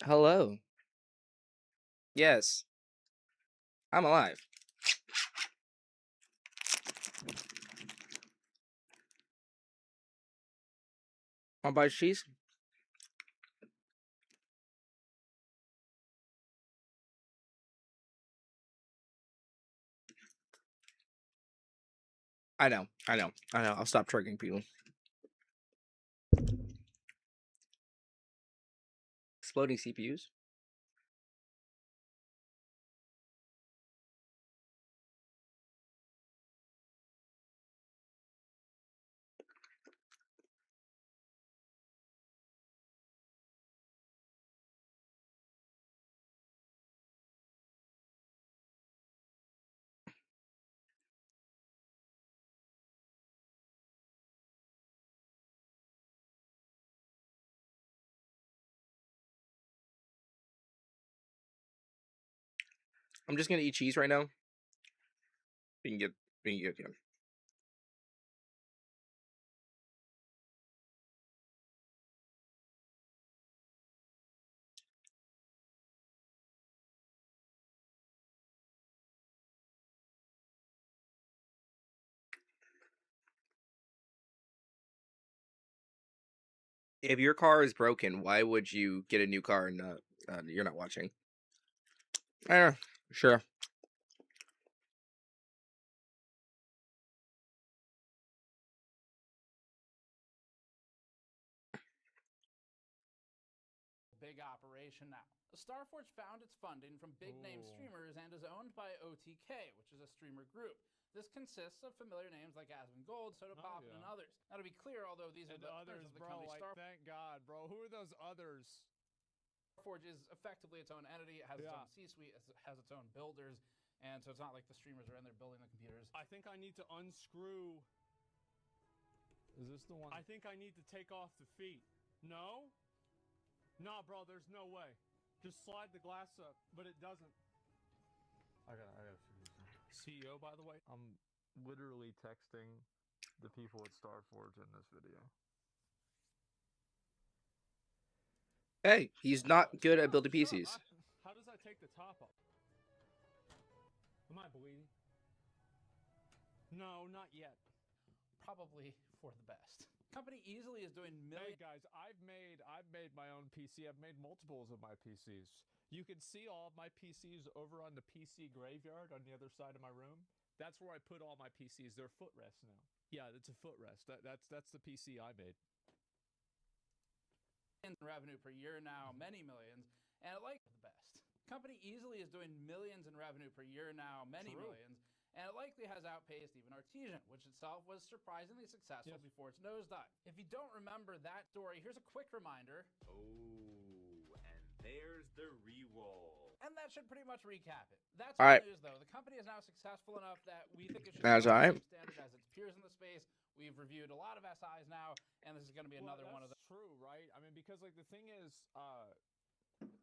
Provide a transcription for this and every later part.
Hello. Yes, I'm alive. Want to buy cheese? I know. I'll stop triggering people. Exploding CPUs? I'm just gonna eat cheese right now. We can get yeah. If your car is broken, why would you get a new car and you're not watching? Sure. Big operation now. StarForge found its funding from big name streamers and is owned by OTK, which is a streamer group. This consists of familiar names like Asmongold, Sodapoppin, and others. Now, to be clear, although these are the others of the bro, company like, thank God, bro. Who are those others? StarForge is effectively its own entity. It has its own C-suite, it has its own builders, and so it's not like the streamers are in there building the computers. I think I need to unscrew. Is this the one? I think I need to take off the feet. No? Nah, bro, there's no way. Just slide the glass up, but it doesn't. I gotta figure this out. CEO, by the way. I'm literally texting the people at StarForge in this video. Hey, he's not good at building PCs. How does I take the top off? Am I bleeding? No, not yet. Probably for the best. Company easily is doing millions. Hey guys, I've made my own PC. I've made multiples of my PCs. You can see all of my PCs over on the PC graveyard on the other side of my room. That's where I put all my PCs. They're footrest now. Yeah, it's a footrest. That's the PC I made. In revenue per year now, many millions, and it like the best. Company easily is doing millions in revenue per year now, many millions, and it likely has outpaced even Artesian, which itself was surprisingly successful before its nosedive. If you don't remember that story, here's a quick reminder. Oh, and there's the re-roll. And that should pretty much recap it. That's all news, though. The company is now successful enough that we think it should be the same standard as its peers in the space. We've reviewed a lot of SIs now, and this is going to be another one of them. True, right? I mean, because like the thing is,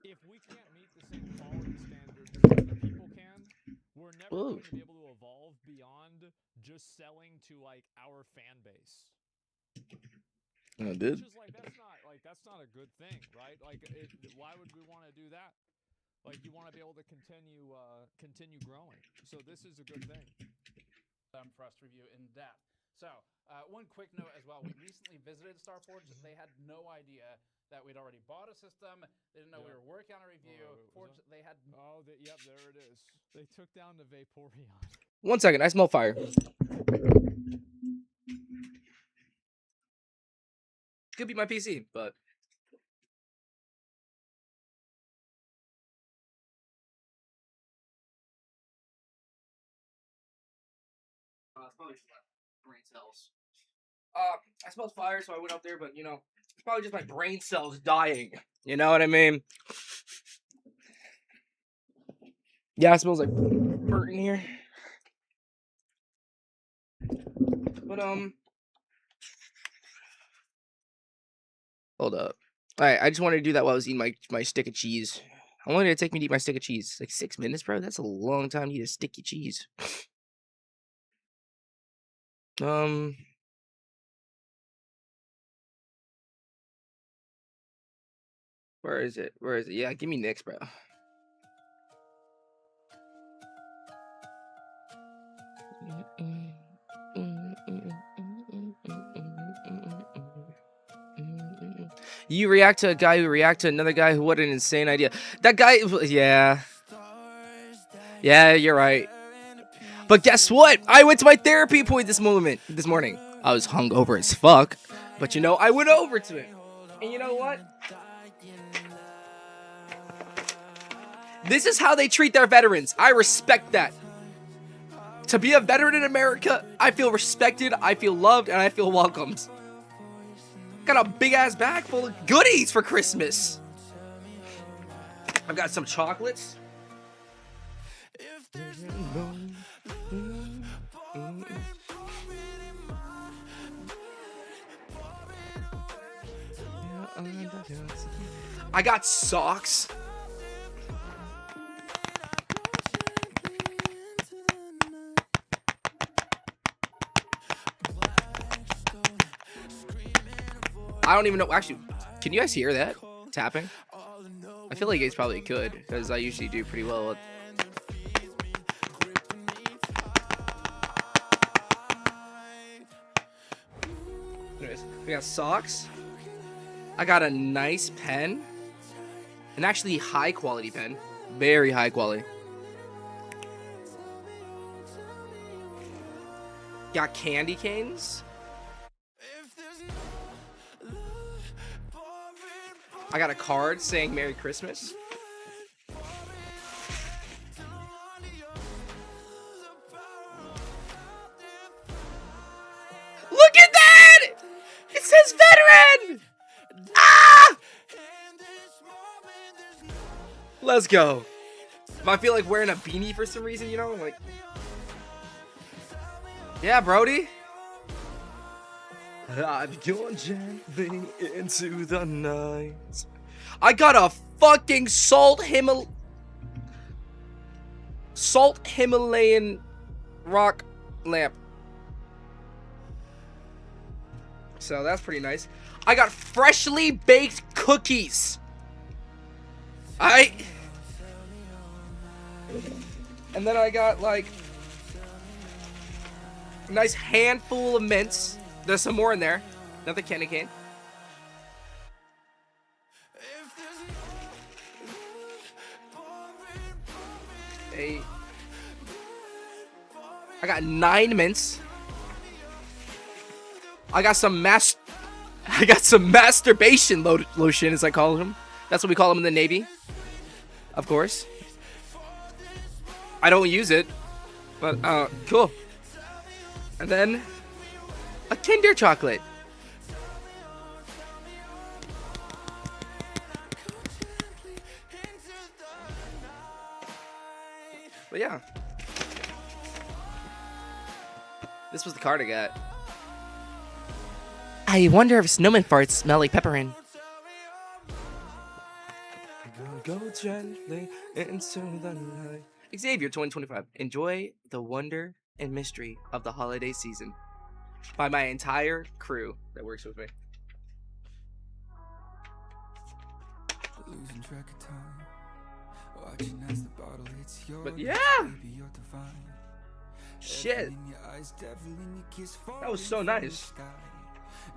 if we can't meet the same quality standards that other people can, we're never going to be able to evolve beyond just selling to like our fan base. Dude. Which is like that's not a good thing, right? Like, why would we want to do that? Like, you want to be able to continue growing. So this is a good thing. For us to review in depth. So, one quick note as well. We recently visited StarForge. They had no idea that we'd already bought a system. They didn't know we were working on a review. They had... yep, there it is. They took down the Vaporeon. 1 second, I smell fire. Could be my PC, but... it's probably just my brain cells. I smelled fire, so I went up there, but, you know, it's probably just my brain cells dying. You know what I mean? Yeah, it smells like burnt in here. But, hold up. Alright, I just wanted to do that while I was eating my stick of cheese. How long did it take me to eat my stick of cheese? Like 6 minutes, bro? That's a long time to eat a sticky cheese. Where is it? Where is it? Yeah, give me Knicks, bro. You react to a guy who react to another guy who, what an insane idea. That guy, yeah. Yeah, you're right. But guess what? I went to my therapy point this morning. I was hungover as fuck. But you know, I went over to it. And you know what? This is how they treat their veterans. I respect that. To be a veteran in America, I feel respected, I feel loved, and I feel welcomed. Got a big ass bag full of goodies for Christmas. I've got some chocolates. I got socks. I don't even know. Actually, can you guys hear that tapping? I feel like it's probably could, because I usually do pretty well with. Anyways, we got socks. I got a nice pen. An actually high quality pen. Very high quality. Got candy canes. I got a card saying Merry Christmas. Look at that! It says veteran! Ah! Let's go. I feel like wearing a beanie for some reason, you know? Like, yeah, Brody. I've gone gently into the night. I got a fucking salt Himalayan rock lamp. So that's pretty nice. I got freshly baked cookies. And then I got like a nice handful of mints. There's some more in there. Another candy cane. I got 9 mints. I got some masturbation lotion, as I call them. That's what we call them in the Navy. Of course. I don't use it, but cool. And then a Kinder chocolate. But yeah. This was the card I got. I wonder if snowman farts smell like peppermint. Go gently into the night. Xavier 2025. Enjoy the wonder and mystery of the holiday season. By my entire crew that works with me. Losing track of time, watching as the bottle hits your But yeah, shit, that was so nice.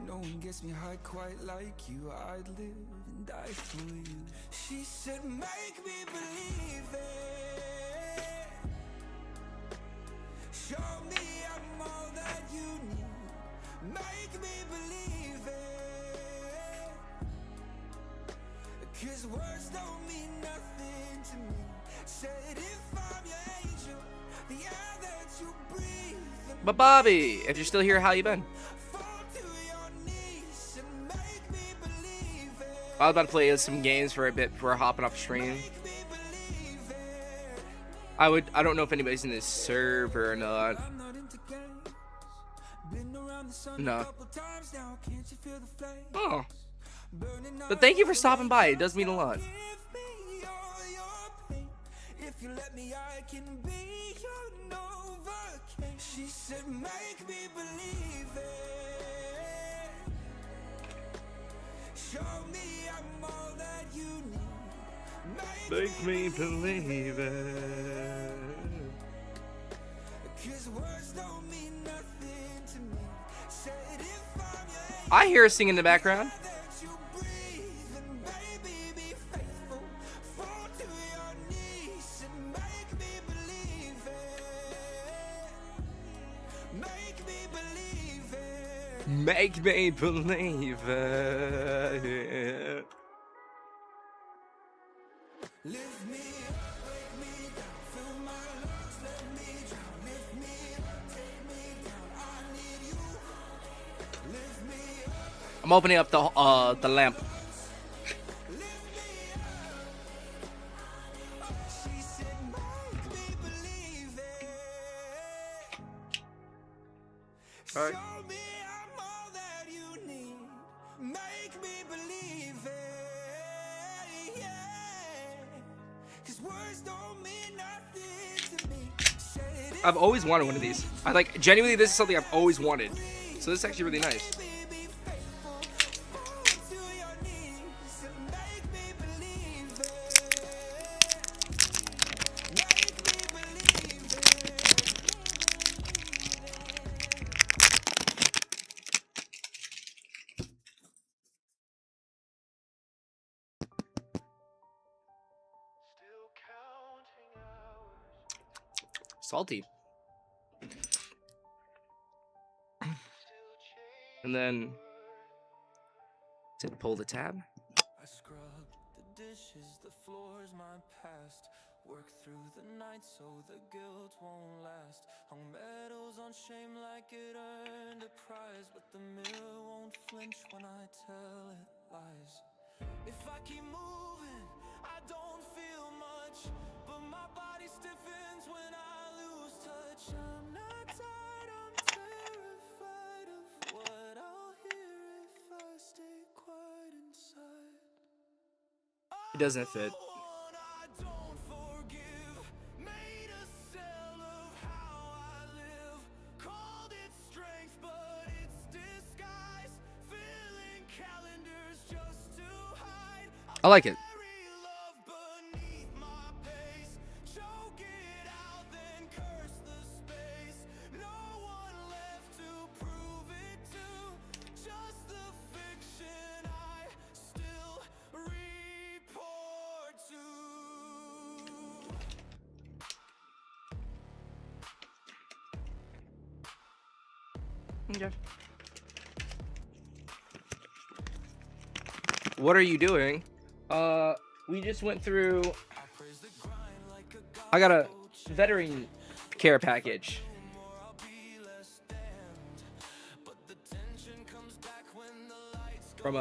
No one gets me high quite like you. I'd live and die for you. She said, make me believe it. Show me I'm all that you need. Make me believe it. 'Cause words don't mean nothing to me. Said if I'm your angel, the air that you breathe. But Bobby, if you're still here, how you been? I was about to play some games for a bit before hopping off stream. I don't know if anybody's in this server or not. No. Oh. But thank you for stopping by. It does mean a lot. If you let me, I can be your Novocaine. She said, make me believe it. Show me I'm all that you need. Make me believe it. 'Cause words don't mean nothing to me. Said if I'm your I hear her singing in the background. that you breathe, and baby be faithful. Fall to your knees and make me believe it. Make me believe it. Make me believe it. Lift me up, wake me down, fill my lungs, let me drown. Lift me up, take me down, I need you. Lift me up, I'm opening up the lamp. lift me up. She said, make me believe it. All right. Show me I'm all that you need. Make me believe it. Yeah. 'Cause words don't mean nothing to me. Said if I've always wanted one of these. I like genuinely. This is something I've always wanted. So this is actually really nice. be faithful, fall to your knees and make me believe it. Make me believe it. Salty. And then to pull the tab. I scrubbed the dishes, the floor's my past. Work through the night so the guilt won't last. Hung medals on shame like it earned a prize, but the mirror won't flinch when I tell it lies. If I keep moving, I don't feel much, but my body stiffens when I lose touch. I'm not tired, I'm terrified of what I'll hear if I stay quiet inside. It doesn't fit. I don't forgive, made a cell of how I live, called it strength but it's disguise, filling calendars just to hide. I like it. Bury love beneath my pace, choke it out then curse the space. No one left to prove it to, just the fiction I still report to. Okay. What are you doing? We just went through. I got a veteran care package. From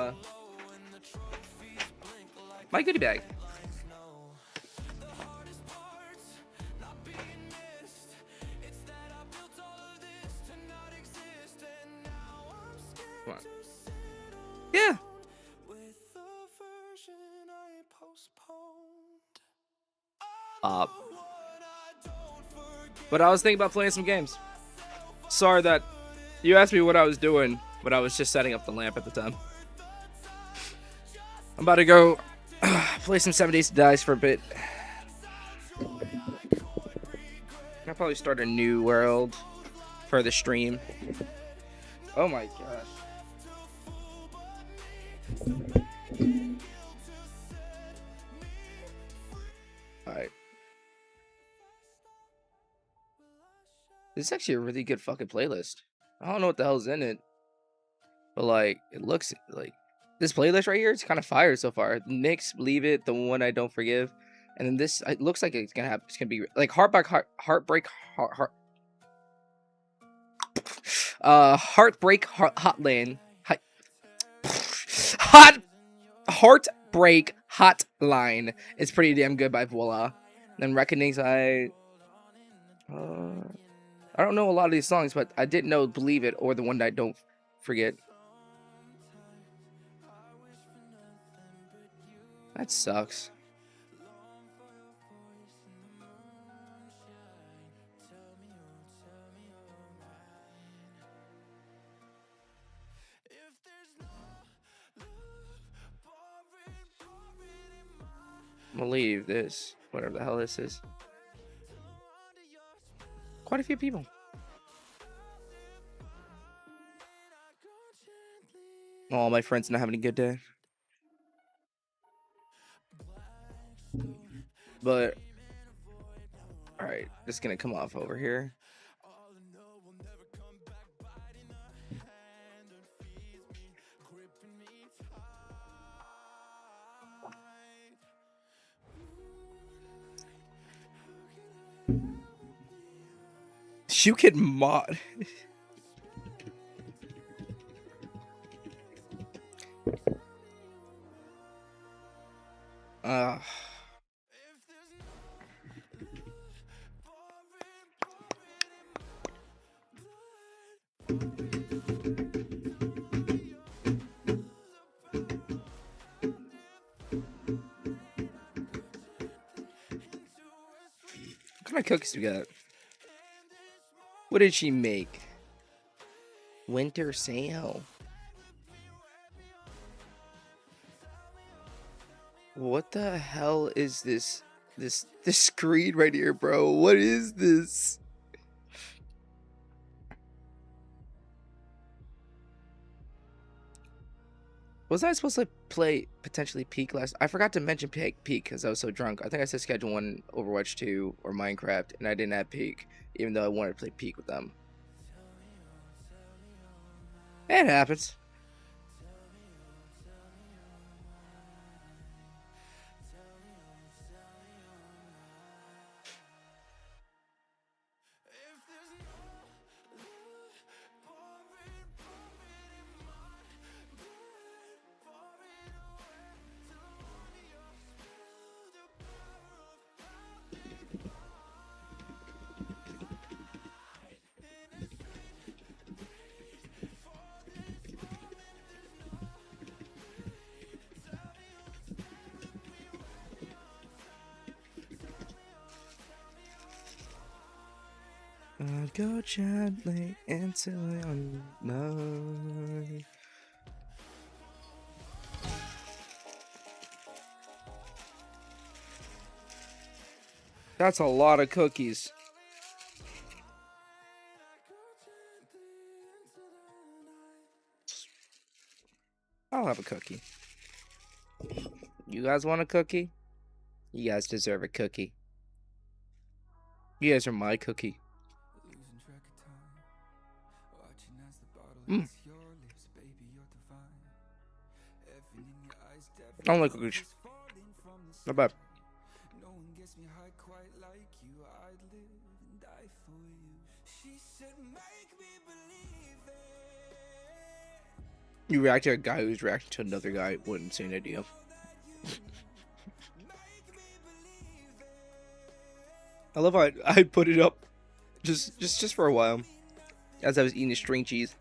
my goodie bag. Come on. Yeah. With the version I postponed. But I was thinking about playing some games. Sorry that you asked me what I was doing, but I was just setting up the lamp at the time. I'm about to go play some 7 Days to Die for a bit. I'll probably start a new world for the stream. Oh my gosh. Alright. This is actually a really good fucking playlist. I don't know what the hell's in it. But like, it looks like this playlist right here, it's kind of fire so far. Nick's Believe It, The One I Don't Forgive. And then this, it looks like it's gonna be like Heartbreak Hotline. Heartbreak Hotline is pretty damn good by Voila. Then Reckonings, I don't know a lot of these songs, but I didn't know Believe It or The One I Don't Forget. That sucks. I'm gonna leave this, whatever the hell this is. Quite a few people. All my friends not having a good day. But all right, just gonna come off over here. You can mod. What kind of cookies we got? What did she make? Winter sale. What the hell is this screen right here, bro? What is this? Was I supposed to play potentially Peak last? I forgot to mention Peak because I was so drunk. I think I said schedule 1 Overwatch 2 or Minecraft, and I didn't have Peak, even though I wanted to play Peak with them. It happens. I'll go gently into your night. That's a lot of cookies. I'll have a cookie. You guys want a cookie? You guys deserve a cookie. You guys are my cookie. I don't like cookies. Not bad. You react to a guy who's reacting to another guy. What an insane idea. I love how I put it up just for a while as I was eating the string cheese.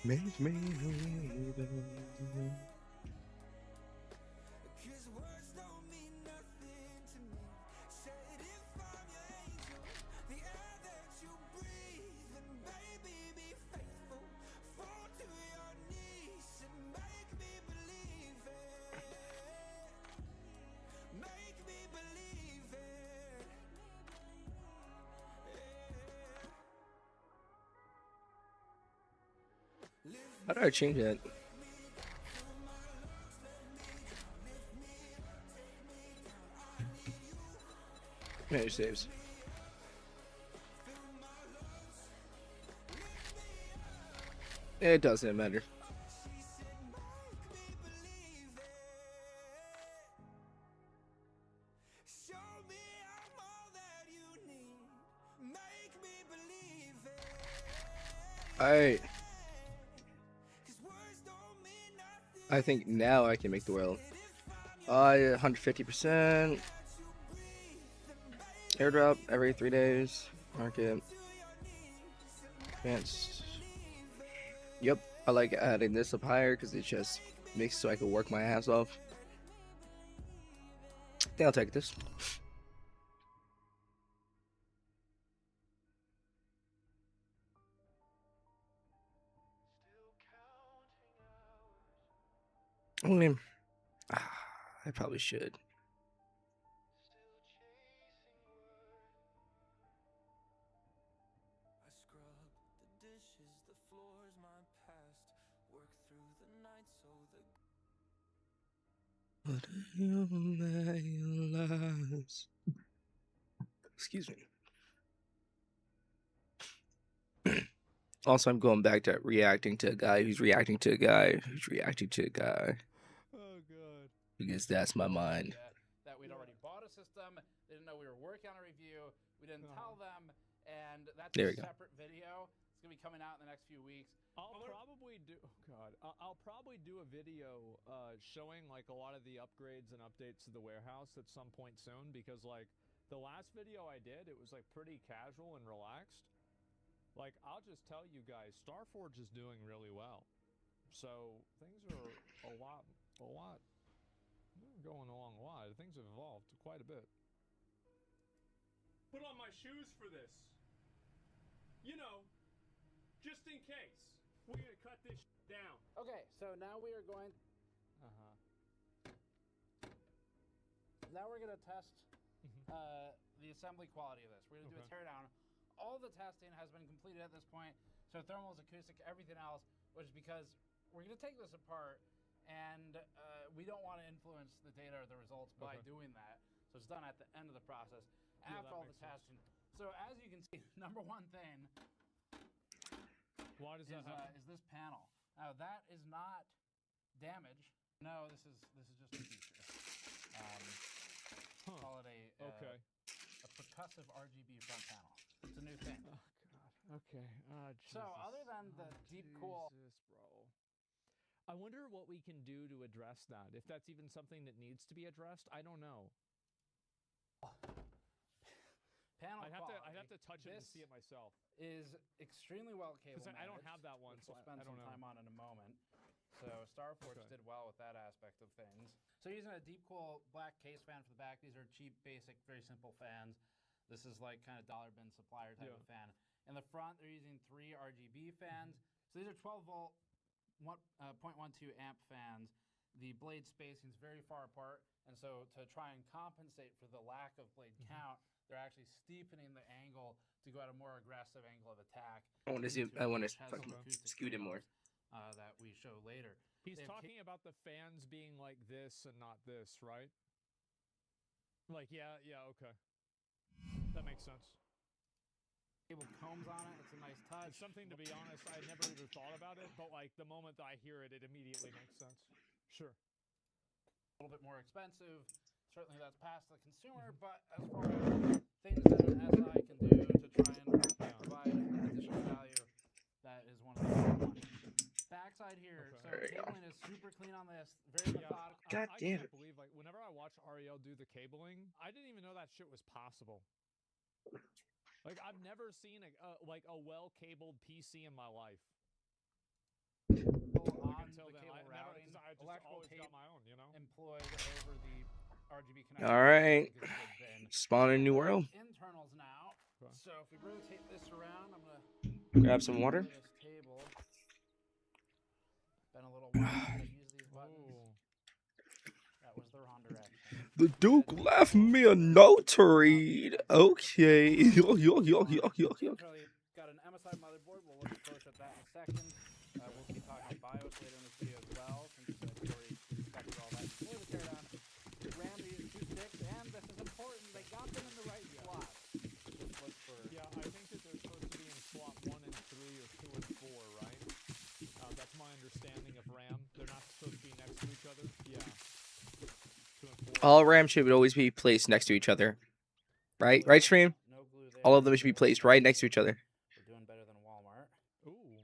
Make me believe it. How do I change that? Manage saves. It doesn't matter. Alright. I think now I can make the world. 150%. Airdrop every 3 days. Market. Advanced. Yep, I like adding this up higher because it just makes it so I can work my ass off. I think I'll take this. I mean, I probably should. I scrub the dishes, the floors, my past. Work through the night so the Excuse me. Also, I'm going back to reacting to a guy who's reacting to a guy who's reacting to a guy. Oh god. Because that's my mind. That we'd already bought a system. They didn't know we were working on a review. We didn't tell them, and that's There a we go. separate video. It's gonna be coming out in the next few weeks. I'll probably do. Oh god, I'll probably do a video showing like a lot of the upgrades and updates to the warehouse at some point soon, because like the last video I did, it was like pretty casual and relaxed. Like I'll just tell you guys, Starforge is doing really well, so things are a lot going along a lot. Things have evolved quite a bit. Put on my shoes for this. You know, just in case. We're gonna cut this down. Okay, so now we are going. Now we're gonna test the assembly quality of this. We're gonna do a teardown. All the testing has been completed at this point. So thermals, acoustic, everything else, which is because we're gonna take this apart, and we don't want to influence the data or the results by doing that. So it's done at the end of the process after all the testing. So as you can see, number one thing. Why does that happen? Is this panel. Now that is not damaged. No, this is just a feature. Call it a percussive RGB front panel. It's a new thing. Oh god. Okay. So other than the deep cool. Bro. I wonder what we can do to address that. If that's even something that needs to be addressed, I don't know. Panel I'd have to touch it and This see it myself. is extremely well cable Because I don't managed, have that one, which so we'll spend I don't some know. time on in a moment. So Starforge did well with that aspect of things. So using a deep cool black case fan for the back. These are cheap, basic, very simple fans. This is like kind of dollar bin supplier type of fan. In the front, they're using 3 RGB fans. So these are 12 volt, 0.12 amp fans. The blade spacing is very far apart, and so to try and compensate for the lack of blade count, they're actually steepening the angle to go at a more aggressive angle of attack. I want to into zoom. I want to which has some fucking acoustic scoot it more. signals, that we show later. He's They have talking about the fans being like this and not this, right? Like, yeah, okay. That makes sense. cable combs on it. It's a nice touch. It's something, to be honest, I never even thought about it, but like the moment that I hear it, it immediately makes sense. Sure. A little bit more expensive. Certainly that's past the consumer, but as far as things that an SI can do to try and provide additional value, that is one of the backside here. So There you go. cabling is super clean on this. Very methodical. God I damn can't it. believe, like, whenever I watch Ariel do the cabling, I didn't even know that shit was possible. Like, I've never seen a well-cabled PC in my life. On Until the then, cable routing, I just electrical always tape got my own, you know? employed over the RGB connector. All right. Because it's a bin. Spawn a new world. Internals now. Okay. So if we rotate this around, I'm gonna Grab some water. this table. Been a little while since I've used these buttons. Ooh. That was the wrong direction. The Duke left me a note to read. Okay. Yo. Currently got an MSI motherboard. We'll look closer at that in a second. We'll keep talking about BIOS later in this video as well, since we've already covered all that before the teardown. RAM uses 2 sticks, and this is important. They got them in the right slot. Just look for. Yeah, I think that they're supposed to be in slot 1 and 3 or 2 and 4, right? That's my understanding of RAM. They're not supposed to be next to each other. Yeah. 2 and 4. All RAM should always be placed next to each other. Right? Right, Stream? No glue there. All of them should be placed right next to each other. We're doing better than Walmart. Ooh.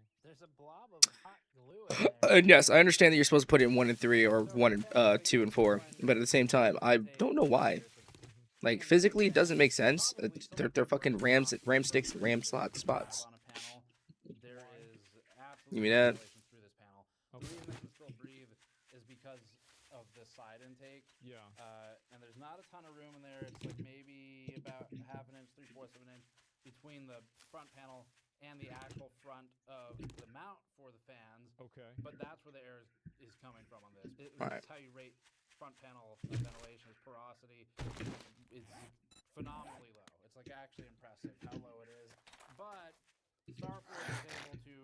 And yes, I understand that you're supposed to put it in 1 and 3 or 1 and 2 and 4, but at the same time, I don't know why. Like physically, it doesn't make sense. They're fucking RAM sticks, RAM spots. There is You mean that? ventilation through this panel. The reason it can still breathe is because of the side intake. Yeah. And there's not a ton of room in there. It's like maybe about half an inch, 3/4 of an inch between the front panel and the actual front of the mount for the fans. Okay. But that's where the air is coming from on this. This Right. is how you rate front panel ventilation. Its porosity is phenomenally low. It's like actually impressive how low it is. But Starforge is able to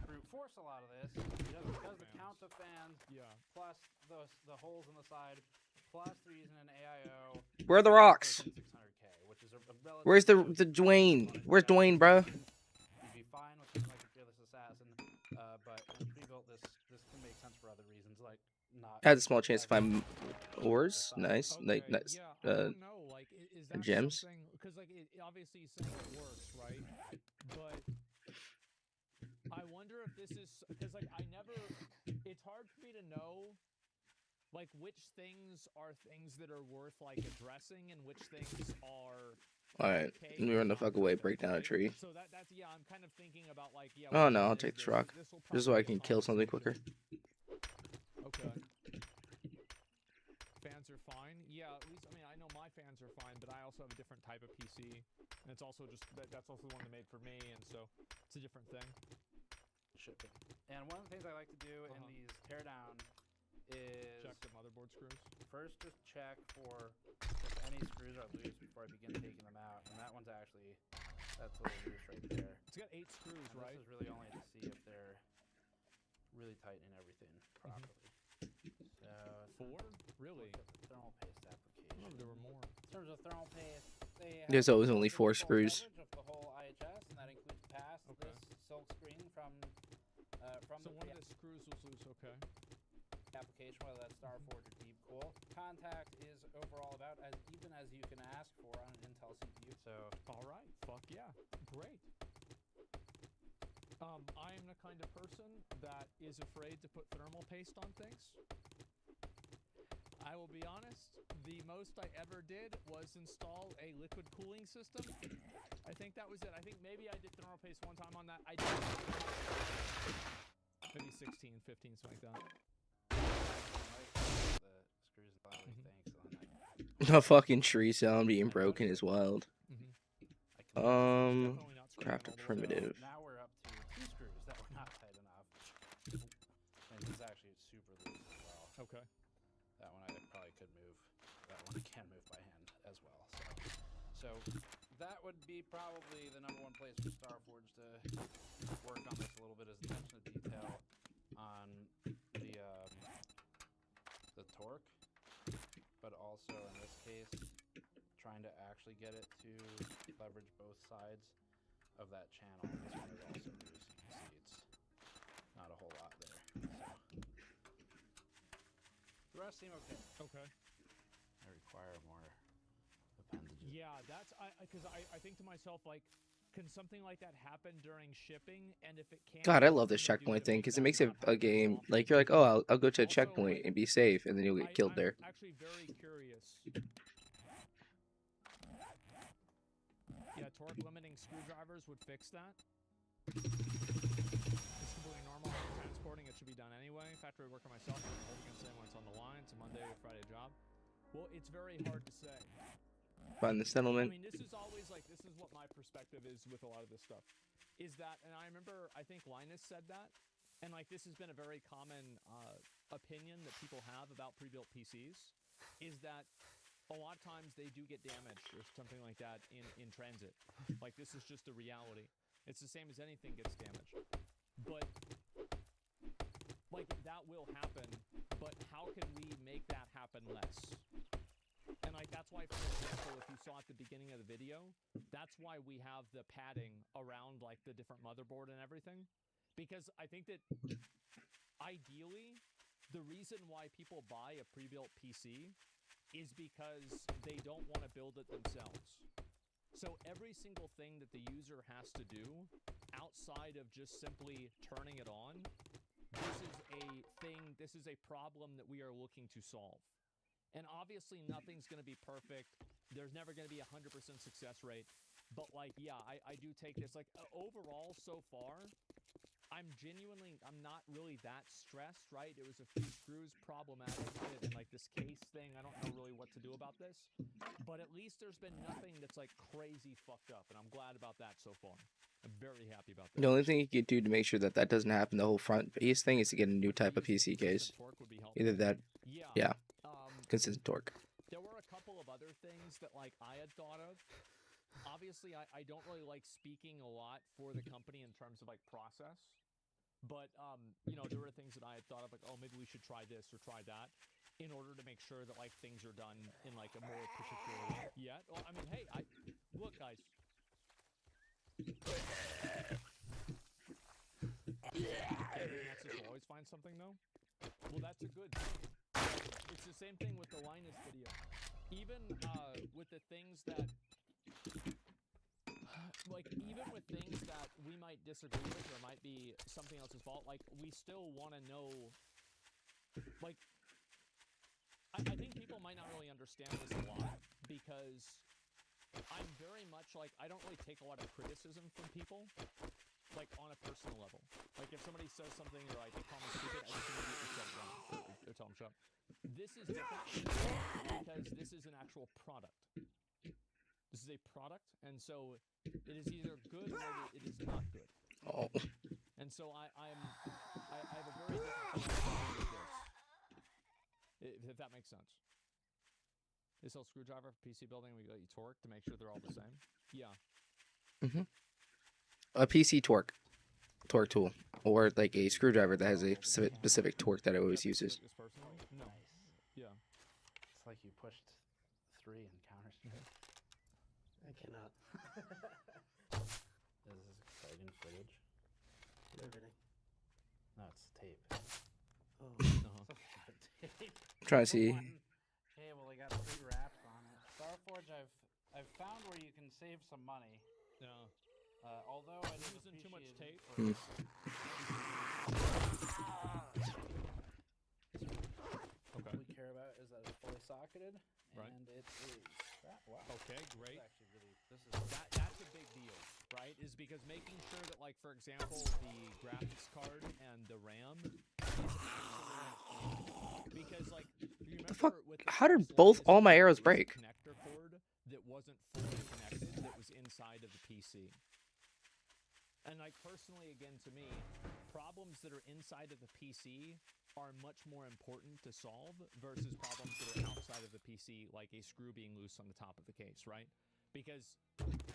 brute force a lot of this because the count of fans Yeah. plus the holes in the side, plus they're using an AIO. Where are the rocks? 600K, which is a relatively Where's the low Dwayne? Where's Dwayne, bro? You'd be fine with something like a Fearless Assassin, but in pre-built this can make sense for other reasons, like not. Has a small chance to find ores. Nice, Okay, nice. yeah, I don't know. Like, is that gems? Because like, obviously he's saying it works, right? But I wonder if this is because like I never. It's hard for me to know, like which things are things that are worth like addressing and which things are. All right, okay, let me run the not fuck away. worth it, Break down a right? tree. So that's yeah. I'm kind of thinking about like yeah. Oh which no, one I'll is take this this? rock. This'll Just so I probably can be a kill something quicker. conversation. Okay. Fans are fine. Yeah, at least I mean I know my fans are fine, but I also have a different type of PC, and it's also just that's also the one they made for me, and so it's a different thing. Shipping. And one of the things I like to do in these teardowns is Check the motherboard screws. first just check for if any screws are loose before I begin taking them out. And that one's actually that's a little loose right there. It's got 8 screws, And right? this is really only to see if they're really tightening everything properly. So 4? Really? look at the thermal paste application. I remember there were more. In terms of thermal paste, they have There's always only 4 full screws. coverage of the whole IHS, and that includes past Okay. this silk screen from So the one of the screws was loose. Okay. application, whether that's Starforge or Deepcool. Contact is overall about as even as you can ask for on an Intel CPU. So All right. Fuck yeah. Great. I am the kind of person that is afraid to put thermal paste on things. I will be honest, the most I ever did was install a liquid cooling system. I think that was it. I think maybe I did thermal paste one time on that. I did. Maybe 16, 15, something like that. the screws and finally thanks on that. A fucking tree sound being broken is wild. I can Definitely not screwing Craft all a the way primitive. So now we're up to 2 screws that were not tight enough. And this is actually super loose as well. down. Okay. That one I probably could move. That one I can move by hand as well. So that would be probably the #1 place for Starforge to work on this a little bit is attention to detail on the torque, but also in this case trying to actually get it to leverage both sides of that channel. This one is also loose. You can see it's not a whole lot there. So. The rest seem okay. Okay. I require more appendages. Yeah, that's because I think to myself like, can something like that happen during shipping? And if it can't, God, I what love this can we do checkpoint to thing make because it that makes it not a happen as game often? like you're like, oh, I'll go to a Also, checkpoint like, and be safe, and then you'll get killed I'm there. actually very curious. Yeah, torque limiting screwdrivers would fix that. It's completely normal. When you're transporting, it should be done anyway. Factory worker myself, I'm holding and saying when it's on the line. It's a Monday or Friday job. Well, it's very hard to say. Find the I settlement. mean, this is always like, this is what my perspective is with a lot of this stuff. Is that, and I remember, I think Linus said that, and like this has been a very common opinion that people have about pre-built PCs, is that a lot of times they do get damaged or something like that in transit. Like this is just a reality. It's the same as anything gets damaged. But like that will happen, but how can we make that happen less? And like that's why, for example, if you saw at the beginning of the video, that's why we have the padding around like the different motherboard and everything. Because I think that ideally, the reason why people buy a pre-built PC is because they don't want to build it themselves. So every single thing that the user has to do outside of just simply turning it on, this is a problem that we are looking to solve. And obviously nothing's going to be perfect. There's never going to be 100% success rate. But like, yeah, I do take this, like, overall so far, I'm not really that stressed, right? It was a few screws problematic and like this case thing, I don't know really what to do about this. But at least there's been nothing that's like crazy fucked up, and I'm glad about that so far. I'm very happy about that. The only thing you could do to make sure that that doesn't happen, the whole front base thing, is to get a new type of PC case. Either that, yeah, consistent torque. There were a couple of other things that like I had thought of. Obviously, I don't really like speaking a lot for the company in terms of like process. But, you know, there were things that I had thought of, like, oh, maybe we should try this or try that in order to make sure that, like, things are done in, like, a more particular way. Yeah, well, I mean, hey, look, guys. Axis will always find something, though? Well, that's a good thing. It's the same thing with the Linus video. Even with the things that... Like, even with things that we might disagree with or might be something else's fault, like, we still want to know, like, I think people might not really understand this a lot, because I'm very much, like, I don't really take a lot of criticism from people, like, on a personal level. Like, if somebody says something or, like, they call me stupid, I just immediately shut it down, or tell them shut up. This is different, because this is an actual product. This is a product, and so it is either good or it is not good. Oh. And so I have a very different philosophy with this, if that makes sense. They sell screwdriver for PC building. We got you torque to make sure they're all the same. Yeah. Mm-hmm. A PC torque tool, or like a screwdriver that has a specific torque that it always uses. Personally? No. Yeah. It's like you pushed 3 in Counter-Strike. I cannot. This is exciting footage. Riveting. No, it's tape. Oh. Tape. I'm trying to see. Cable, they got 3 wraps on it. Starforge, I've found where you can save some money. Yeah. Although it is using too much tape. Hmm. Okay. What we care about is that it's fully socketed, Right. and it is. Wow. Okay, great. This is That's a big deal, right? Is because making sure that, like, for example, the graphics card and the RAM is actually, because, like, you remember fuck? with the How did first both Linus all my video, arrows there was a break? Connector cord that wasn't fully connected, that was inside of the PC. And, like, personally, again, to me, problems that are inside of the PC are much more important to solve versus problems that are outside of the PC, like a screw being loose on the top of the case, right? Because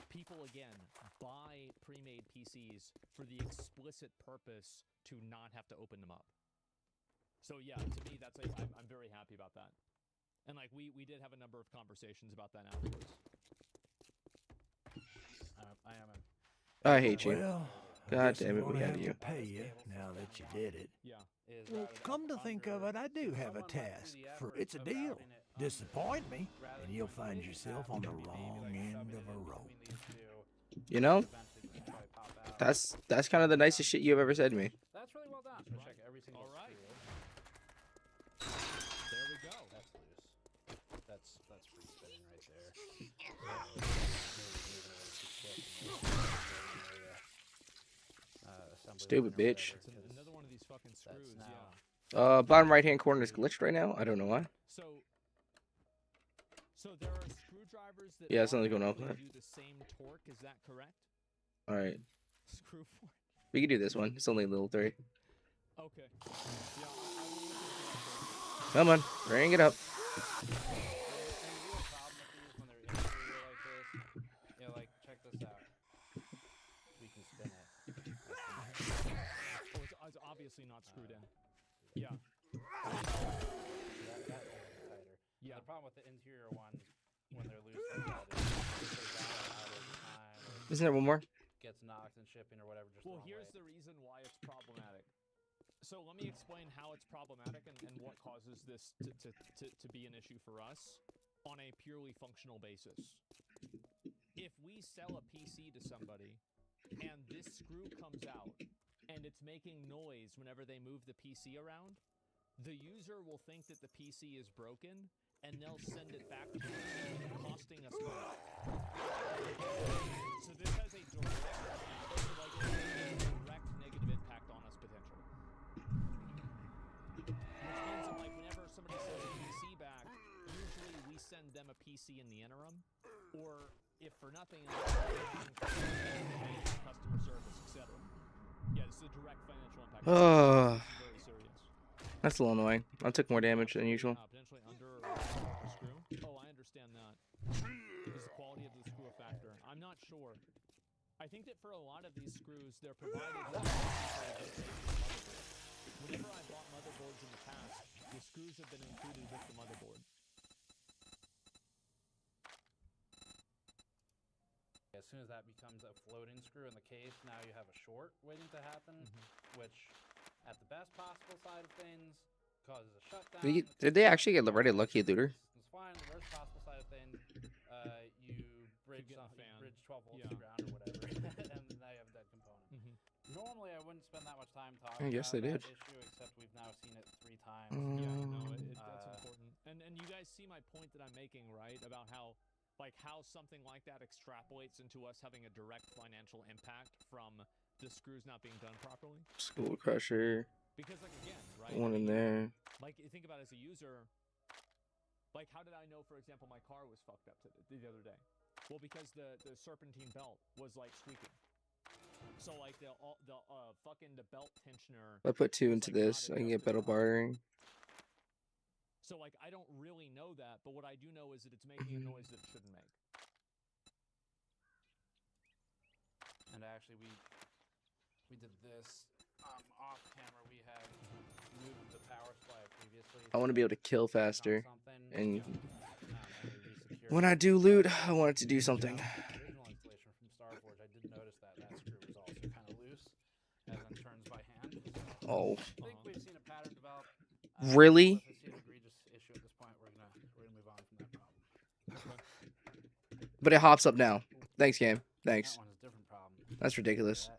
people, again, buy pre-made PCs for the explicit purpose to not have to open them up. So yeah, to me, that's I'm very happy about that. And like we did have a number of conversations about that afterwards. I am. I hate you. Well, God guess I'm damn it, we gonna had have you. to pay you now that you did it. Yeah. Well, come to think of it, I do have a task. For it's a deal. Disappoint me, and you'll find yourself on the wrong end of a rope. You know, that's kind of the nicest shit you've ever said to me. That's really well done. So check every single. All right. screw. There we go. That's loose. That's free spinning right there. Stupid bitch. It's another one of these fucking screws. now- Yeah. Bottom right hand corner is glitched right now. I don't know why. So there are screwdrivers that Yeah, something's going on automatically there. do the same torque. Is that correct? All right, Screw for. we can do this one. It's only a little 3. Okay. Yeah, I will look into Come on, bring it up. And the real problem with these when they're interior like this, you know, like check this out. We can spin it. Oh, it's obviously not screwed in. Yeah. That tighter. Yeah. The problem with the interior ones when they're loose like that is if they die out over time or Isn't there one more? gets knocked in shipping or whatever. Just Well, the wrong here's way. the reason why it's problematic. So let me explain how it's problematic and what causes this to be an issue for us on a purely functional basis. If we sell a PC to somebody and this screw comes out and it's making noise whenever they move the PC around, the user will think that the PC is broken, and they'll send it back to us, costing us money. So this has a direct negative impact on us potentially. Which means that, like, whenever somebody sends a PC back, usually we send them a PC in the interim, or if for nothing else, customer service, etc. Yeah, this is a direct financial impact. Oh, This is very serious. that's a little annoying. I took more damage than usual. Potentially under or over the screw. Oh, I understand that. Is the quality of the screw a factor? I'm not sure. I think that for a lot of these screws, they're provided with a motherboard. Whenever I bought motherboards in the past, the screws have been included with the motherboard. As soon as that becomes a floating screw in the case, now you have a short waiting to happen, which, at the best possible side of things, causes a shutdown. Did they actually get already lucky, Looter? It's fine. The worst possible side of things, you bridge get a something, fan. you bridge 12 volts Yeah. to ground or whatever, and now you have a dead component. Normally, I wouldn't spend that much time talking I guess about they that did. issue, except we've now seen it 3 times. Yeah, no, Mm. that's important. And you guys see my point that I'm making, right? About how, like, how something like that extrapolates into us having a direct financial impact from the screws not being done properly. School Crusher. Because, like, again, right? One in there. Like, you think about it as a user, like, how did I know, for example, my car was fucked up the other day? Well, because the serpentine belt was, like, squeaking. So, like, the belt tensioner. If I put 2 was, into like, not this, I can get adjusted better properly. bartering. So, like, I don't really know that, but what I do know is that it's making a noise that it shouldn't make. And actually, we did this off camera. We had moved the power supply previously. I want to be able to kill faster. Something, And we resecured when I do loot, I want it to do something. the original installation from StarForge. I did notice that screw was also kind of loose, as in turns by hand. Oh. I think we've seen a pattern develop. Really? Unless I see an egregious issue at this point, we're gonna move on from that problem. But it hops up now. Thanks, game. Thanks. That one is a different problem. That's ridiculous.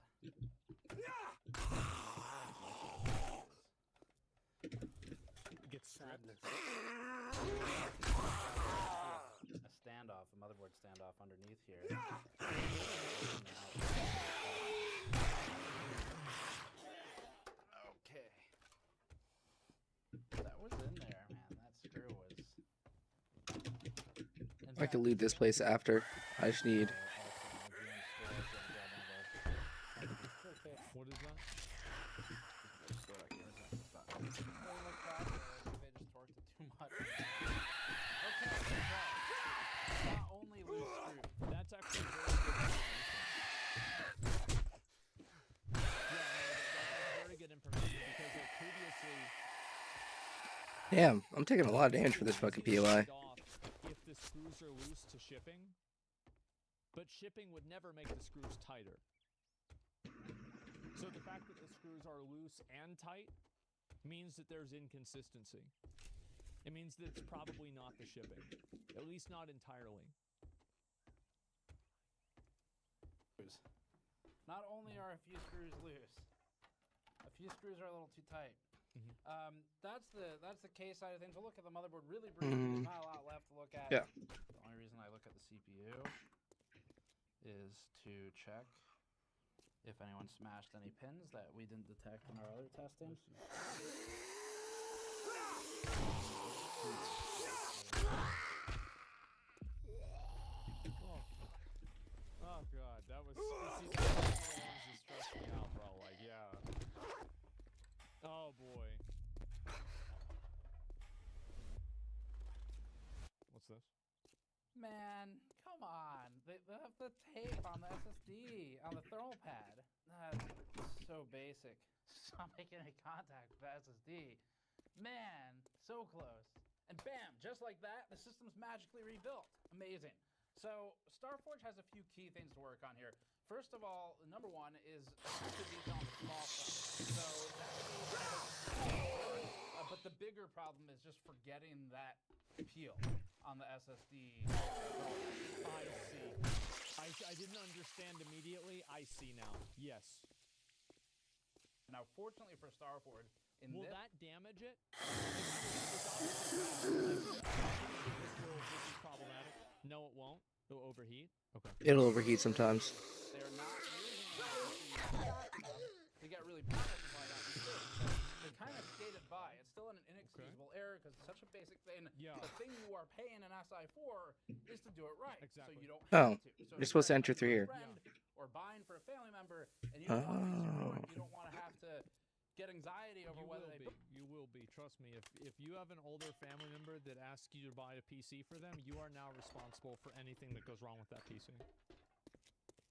It gets stripped. A standoff, a motherboard standoff underneath here. Okay. That was in there, man. That screw was. I can loot this place after. I just need. What is that? That's actually very good information. That's very good information because, like, previously. Damn, I'm taking a lot of damage for this fucking POI. If the screws are loose to shipping, but shipping would never make the screws tighter. So the fact that the screws are loose and tight means that there's inconsistency. It means that it's probably not the shipping, at least not entirely. Not only are a few screws loose, a few screws are a little too tight. That's the case side of things. We'll look at the motherboard really briefly. There's not a lot left to look at. Yeah. The only reason I look at the CPU is to check if anyone smashed any pins that we didn't detect in our other testing. Oh god, that was see, that's one of the ones that stressed me out, bro. Like, yeah. Oh boy. What's this? Man, come on. The tape on the SSD, on the thermal pad. That's so basic. Stop making any contact with the SSD. Man, so close. And bam, just like that, the system's magically rebuilt. Amazing. So, StarForge has a few key things to work on here. First of all, number one is attention to detail on the small stuff. So, but the bigger problem is just forgetting that peel on the SSD. I see. I didn't understand immediately. I see now. Yes. Now, fortunately for Starford, in Will this that damage it? This is problematic. No, it won't. It'll overheat. Okay. It'll overheat sometimes. they're not using to get really powerful by that mistake. They kind of skated by. It's still an inexcusable error because it's such a basic thing. Yeah. The thing you are paying an SI for is to do it right. Exactly. So you don't Oh, have to. So you're if supposed to enter buying through here. for a friend Or buying for a family member, and you don't want to be Oh. you don't want to have to get anxiety over You whether will they. be. You will be. Trust me. If you have an older family member that asks you to buy a PC for them, you are now responsible for anything that goes wrong with that PC.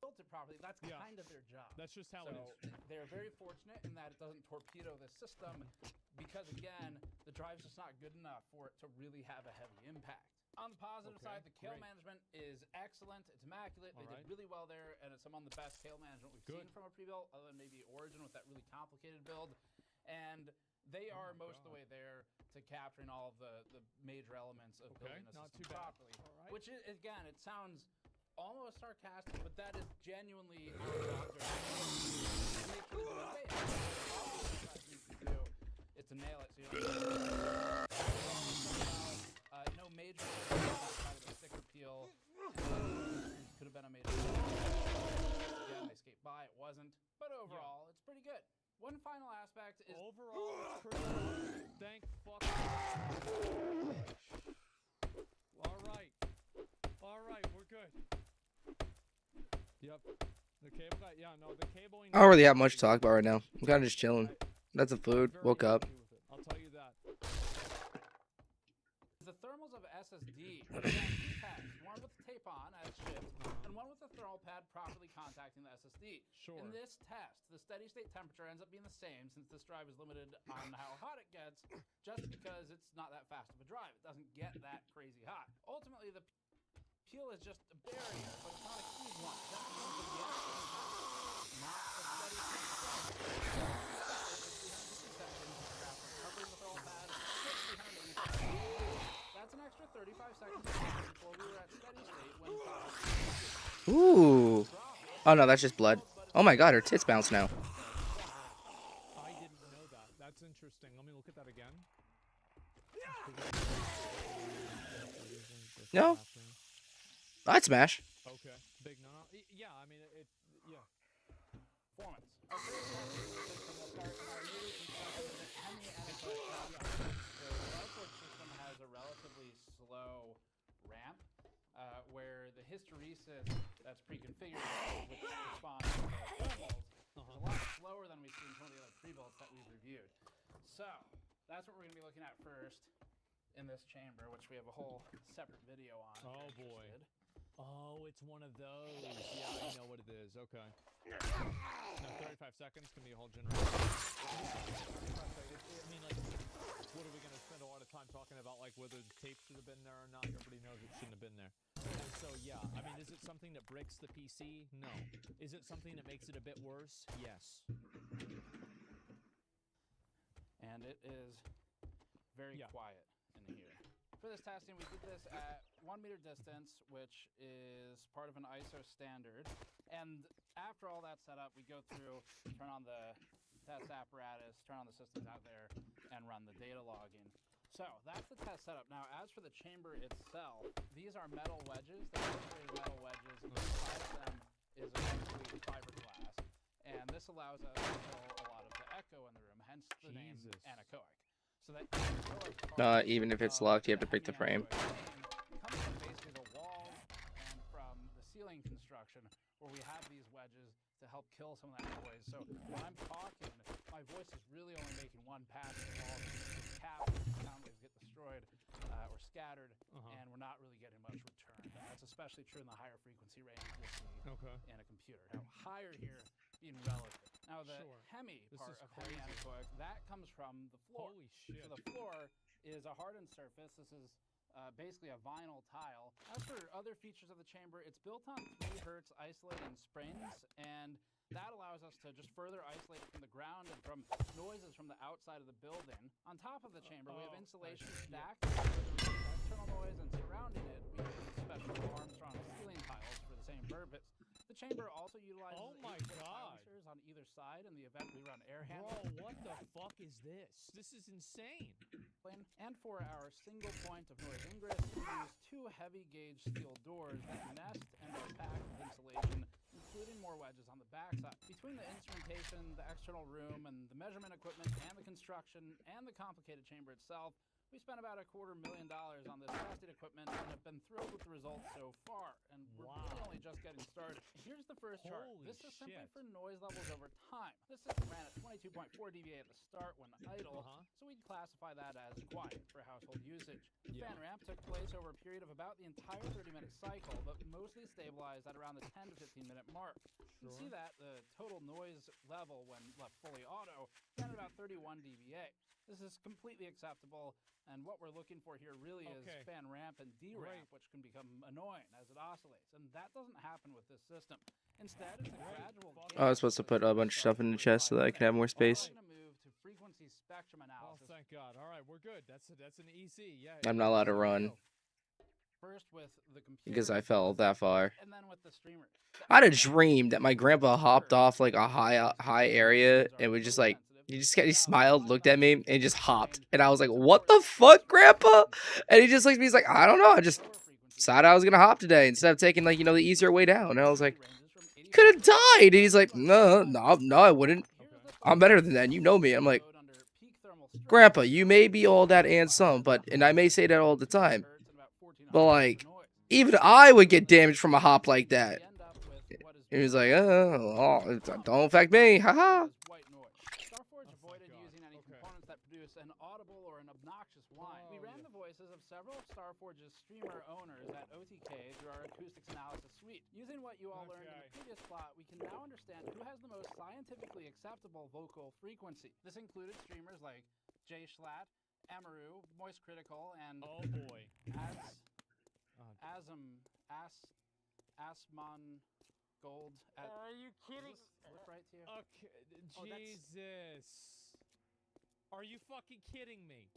Built it properly. That's Yeah. kind of their job. That's just how so it is. they're very fortunate in that it doesn't torpedo the system because, again, the drive's just not good enough for it to really have a heavy impact. On the positive Okay, side, the kale great. management is excellent. It's immaculate. They Alright. did really well there, and it's among the best kale management we've Good. seen from a pre-built, other than maybe Origin with that really complicated build. And they are my most of the God. way there to capturing all of the major elements of Okay, building a not system too bad. properly. Alright. Which, again, it sounds almost sarcastic, but that is genuinely our observation. And they can do it. All the guys need to do is to nail it. So you don't no major sticker peel. Could have been a major. Again, they skate by. It wasn't. But overall, it's pretty good. One final aspect is Overall, it's pretty good. Thank fuck. All right, we're good. Yep. The cable guy. Yeah, no, the cabling. I don't really have much to talk about right now. I'm kind of just chilling. That's the food. Very Woke up. happy with it. I'll tell you that. the thermals of SSD. Are two pads, one with tape on as shipped, and one with the thermal pad properly contacting the SSD. Sure. In this test, the steady state temperature ends up being the same since this drive is limited on how hot it gets, just because it's not that fast of a drive. It doesn't get that crazy hot. Ultimately, the peel is just a barrier, but it's not a huge one. That means that the SSD not the steady state. That's an extra 35 seconds before we were at steady state when Ooh. Oh no, that's just blood. Oh my god, her tits bounce now. I didn't know that. That's interesting. Let me look at that again. No. I'd smash. Okay. Big no. Yeah, I mean it. Yeah. performance. Our first system will start in our newly constructed Hemi NFS. The Starport system has a relatively slow ramp, where the hysteresis that's pre-configured with response to the thermals is a lot slower than we've seen some of the other pre-builds that we've reviewed. So that's what we're going to be looking at first in this chamber, which we have a whole separate video on. Oh boy. Oh, it's one of those. Yeah, I know what it is. Okay. Now 35 seconds can be a whole generation. I mean, like, what are we going to spend a lot of time talking about, like, whether the tape should have been there or not? Everybody knows it shouldn't have been there. So, yeah, I mean, is it something that breaks the PC? No. Is it something that makes it a bit worse? Yes. And it is very quiet in here. For this testing, we did this at 1 meter distance, which is part of an ISO standard. And after all that's set up, we go through, turn on the test apparatus, turn on the systems out there, and run the data logging. So that's the test setup. Now, as for the chamber itself, these are metal wedges. They're integrated metal wedges. Inside of them is essentially fiberglass. And this allows us to control a lot of the echo in the room, hence the name anechoic. So that Even if it's locked, you have to pick the frame. Comes from basically the walls and from the ceiling construction, where we have these wedges to help kill some of that noise. So when I'm talking, my voice is really only making one pass of the walls. The cap sound waves get destroyed or scattered, and we're not really getting much return. That's especially true in the higher frequency range you'll see in a computer. Now, higher here being relative. Now, the Hemi part of Hemi anechoic, that comes from the floor. Holy shit. So the floor is a hardened surface. This is basically a vinyl tile. As for other features of the chamber, it's built on 3 Hertz isolating springs, and that allows us to just further isolate from the ground and from noises from the outside of the building. On top of the chamber, we have insulation stacked with external noise, and surrounding it, we use special Armstrong ceiling tiles for the same purpose. The chamber also utilizes Oh my 8-foot God. silencers on either side in the event we run air Bro, handling. what the fuck is this? This is insane. And for our single point of noise ingress, we use 2 heavy gauge steel doors that nest and are packed with insulation, including more wedges on the backside. Between the instrumentation, the external room, and the measurement equipment, and the construction, and the complicated chamber itself, we spent about $250,000 on this testing equipment and have been thrilled with the results so far. And we're really only just getting started. Here's the first chart. Holy This is simply shit. for noise levels over time. This system ran at 22.4 dBA at the start when idle, so we'd classify that as quiet for household usage. The fan ramp took place over a period of about the entire 30-minute cycle, but mostly stabilized at around the 10 to 15-minute mark. You can see that the total noise level when left fully auto ran at about 31 dBA. This is completely acceptable, and what we're looking for here really is fan ramp and deramp, which can become annoying as it oscillates, and that doesn't happen with this system. Instead, it's a gradual I was supposed to put a bunch of stuff in the chest so that I could have more space. We're going to move to frequency spectrum Oh, analysis. thank God. All right, we're good. That's an easy. Yeah. I'm not allowed to run First with the computer, because I fell that far. and then with the streamer. I had a dream that my grandpa hopped off like a high area and was just like, he smiled, looked at me, and just hopped. And I was like, what the fuck, grandpa? And he just looked at me, he's like, I don't know, I just decided I was gonna hop today instead of taking, like, you know, the easier way down. And I was like, you could have died. And he's like, no, I wouldn't. I'm better than that. You know me. I'm like, grandpa, you may be all that and some, and I may say that all the time, but like, even I would get damaged from a hop like that. And he was like, oh, don't affect me, haha. Starforge avoided using any components that produce an audible or an obnoxious whine. We ran the voices of several of Starforge's streamer owners at OTK through our acoustics analysis suite. Using what you all learned in the previous plot, we can now understand who has the most scientifically acceptable vocal frequency. This included streamers like Jay Schlatt, Amaru, Moist Critical, and Oh boy. Asmon Gold. Are you kidding? Look right to you. Okay. Oh, Jesus. Are you fucking kidding me?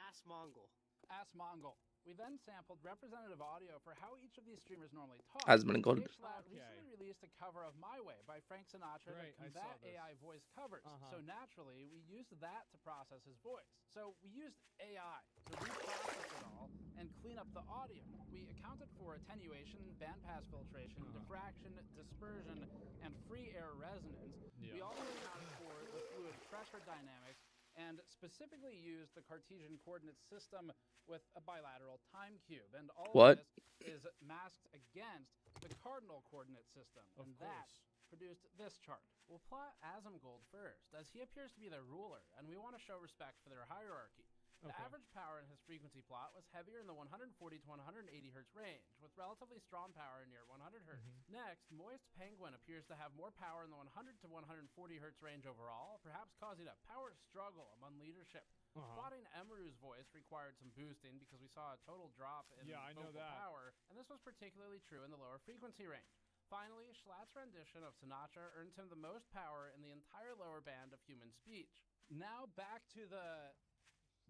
Ask Mongol. Ask Mongol. We then sampled representative audio for how each of these streamers normally talk. Asmongold. Jay Schlatt recently released a cover of My Way by Frank Sinatra that combat AI voice covers. So naturally, we used that to process his voice. So we used AI to reprocess it all and clean up the audio. We accounted for attenuation, bandpass filtration, diffraction, dispersion, and free air resonance. We also accounted for the fluid pressure dynamics and specifically used the Cartesian coordinate system with a bilateral time cube. And all of this is masked against the cardinal coordinate system. And that produced this chart. We'll plot Asmongold first, as he appears to be the ruler, and we want to show respect for their hierarchy. The average power in his frequency plot was heavier in the 140 to 180 Hz range, with relatively strong power near 100 Hz. Next, Moist Penguin appears to have more power in the 100 to 140 Hz range overall, perhaps causing a power struggle among leadership. Plotting Amaru's voice required some boosting because we saw a total drop in vocal power, and this was particularly true in the lower frequency range. Finally, Schlatt's rendition of Sinatra earns him the most power in the entire lower band of human speech. Now back to the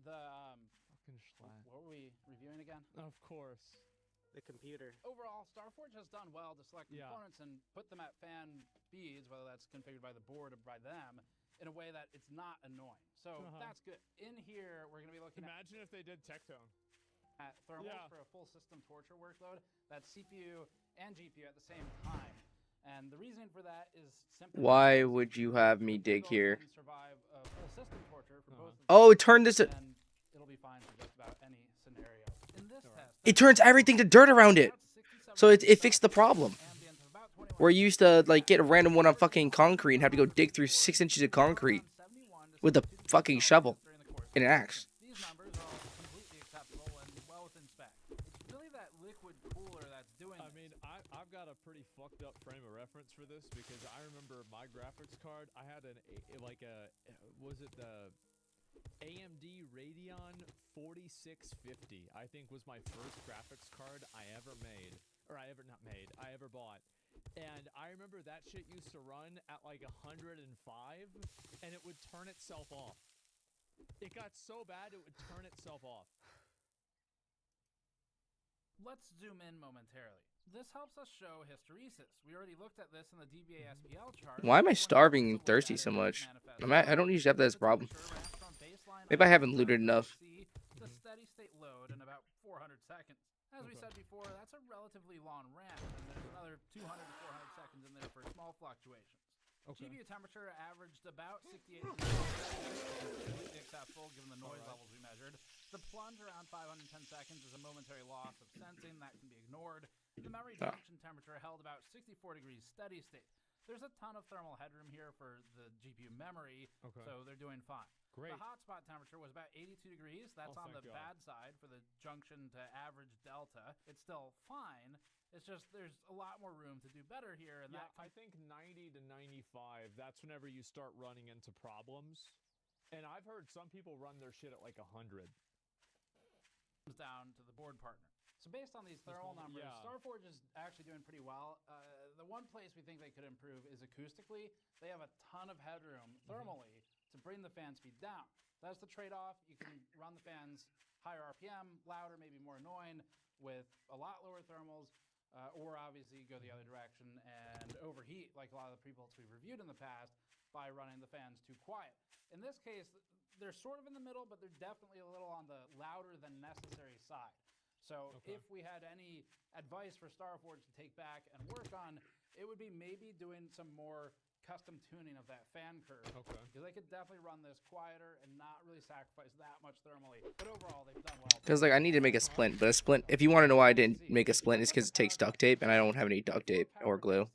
Fucking Schlatt. what were we reviewing again? Of course. The computer. Overall, Starforge has done well to select components and put them at fan speeds, whether that's configured by the board or by them, in a way that it's not annoying. So that's good. In here, we're going to be looking Imagine if they did Tectone. at thermals for a full system torture workload. That's CPU and GPU at the same time. And the reason for that is simply Why would you have me dig here? survive a full system torture for both of Oh, it turned this. and it'll be fine for just about any scenario. In this test, It turns everything to dirt around it. So it fixed the problem. ambient of about 21 Where you used to like get a random one on fucking concrete and have to go dig through 6 inches of concrete 71 to with a fucking shovel during the course. and an axe. These numbers are all completely acceptable and well within spec. It's really that liquid cooler that's doing I mean, I've got a pretty fucked up frame of reference for this because I remember my graphics card. I had was it the AMD Radeon 4650? I think was my first graphics card I ever made, or I ever bought. And I remember that shit used to run at like 105, and it would turn itself off. It got so bad it would turn itself off. Let's zoom in momentarily. This helps us show hysteresis. We already looked at this in the DBA SPL chart. Why am I starving and thirsty so much? I don't usually have that as a problem. Maybe I haven't looted enough. The steady state load in about 400 seconds. As we said before, that's a relatively long ramp, and there's another 200 to 400 seconds in there for small fluctuations. GPU temperature averaged about 68 degrees, completely acceptable given the noise levels we measured. The plunge around 510 seconds is a momentary loss of sensing that can be ignored. The memory junction temperature held about 64 degrees steady state. There's a ton of thermal headroom here for the GPU memory, so they're doing fine. Great. The hotspot temperature was about 82 degrees. That's on the bad side for the junction to average delta. It's still fine. It's just there's a lot more room to do better here. And I think 90 to 95, that's whenever you start running into problems. And I've heard some people run their shit at like 100. Comes down to the board partner. So based on these thermal numbers, Starforge is actually doing pretty well. The one place we think they could improve is acoustically. They have a ton of headroom thermally to bring the fan speed down. That's the trade-off. You can run the fans higher RPM, louder, maybe more annoying, with a lot lower thermals. Or obviously go the other direction and overheat like a lot of the pre-builds we've reviewed in the past by running the fans too quiet. In this case, they're sort of in the middle, but they're definitely a little on the louder than necessary side. So if we had any advice for Starforge to take back and work on, it would be maybe doing some more custom tuning of that fan curve. Because they could definitely run this quieter and not really sacrifice that much thermally. But overall, they've done well. Because like I need to make a splint, but a splint. If you want to know why I didn't make a splint, it's because it takes duct tape, and I don't have any duct tape or glue.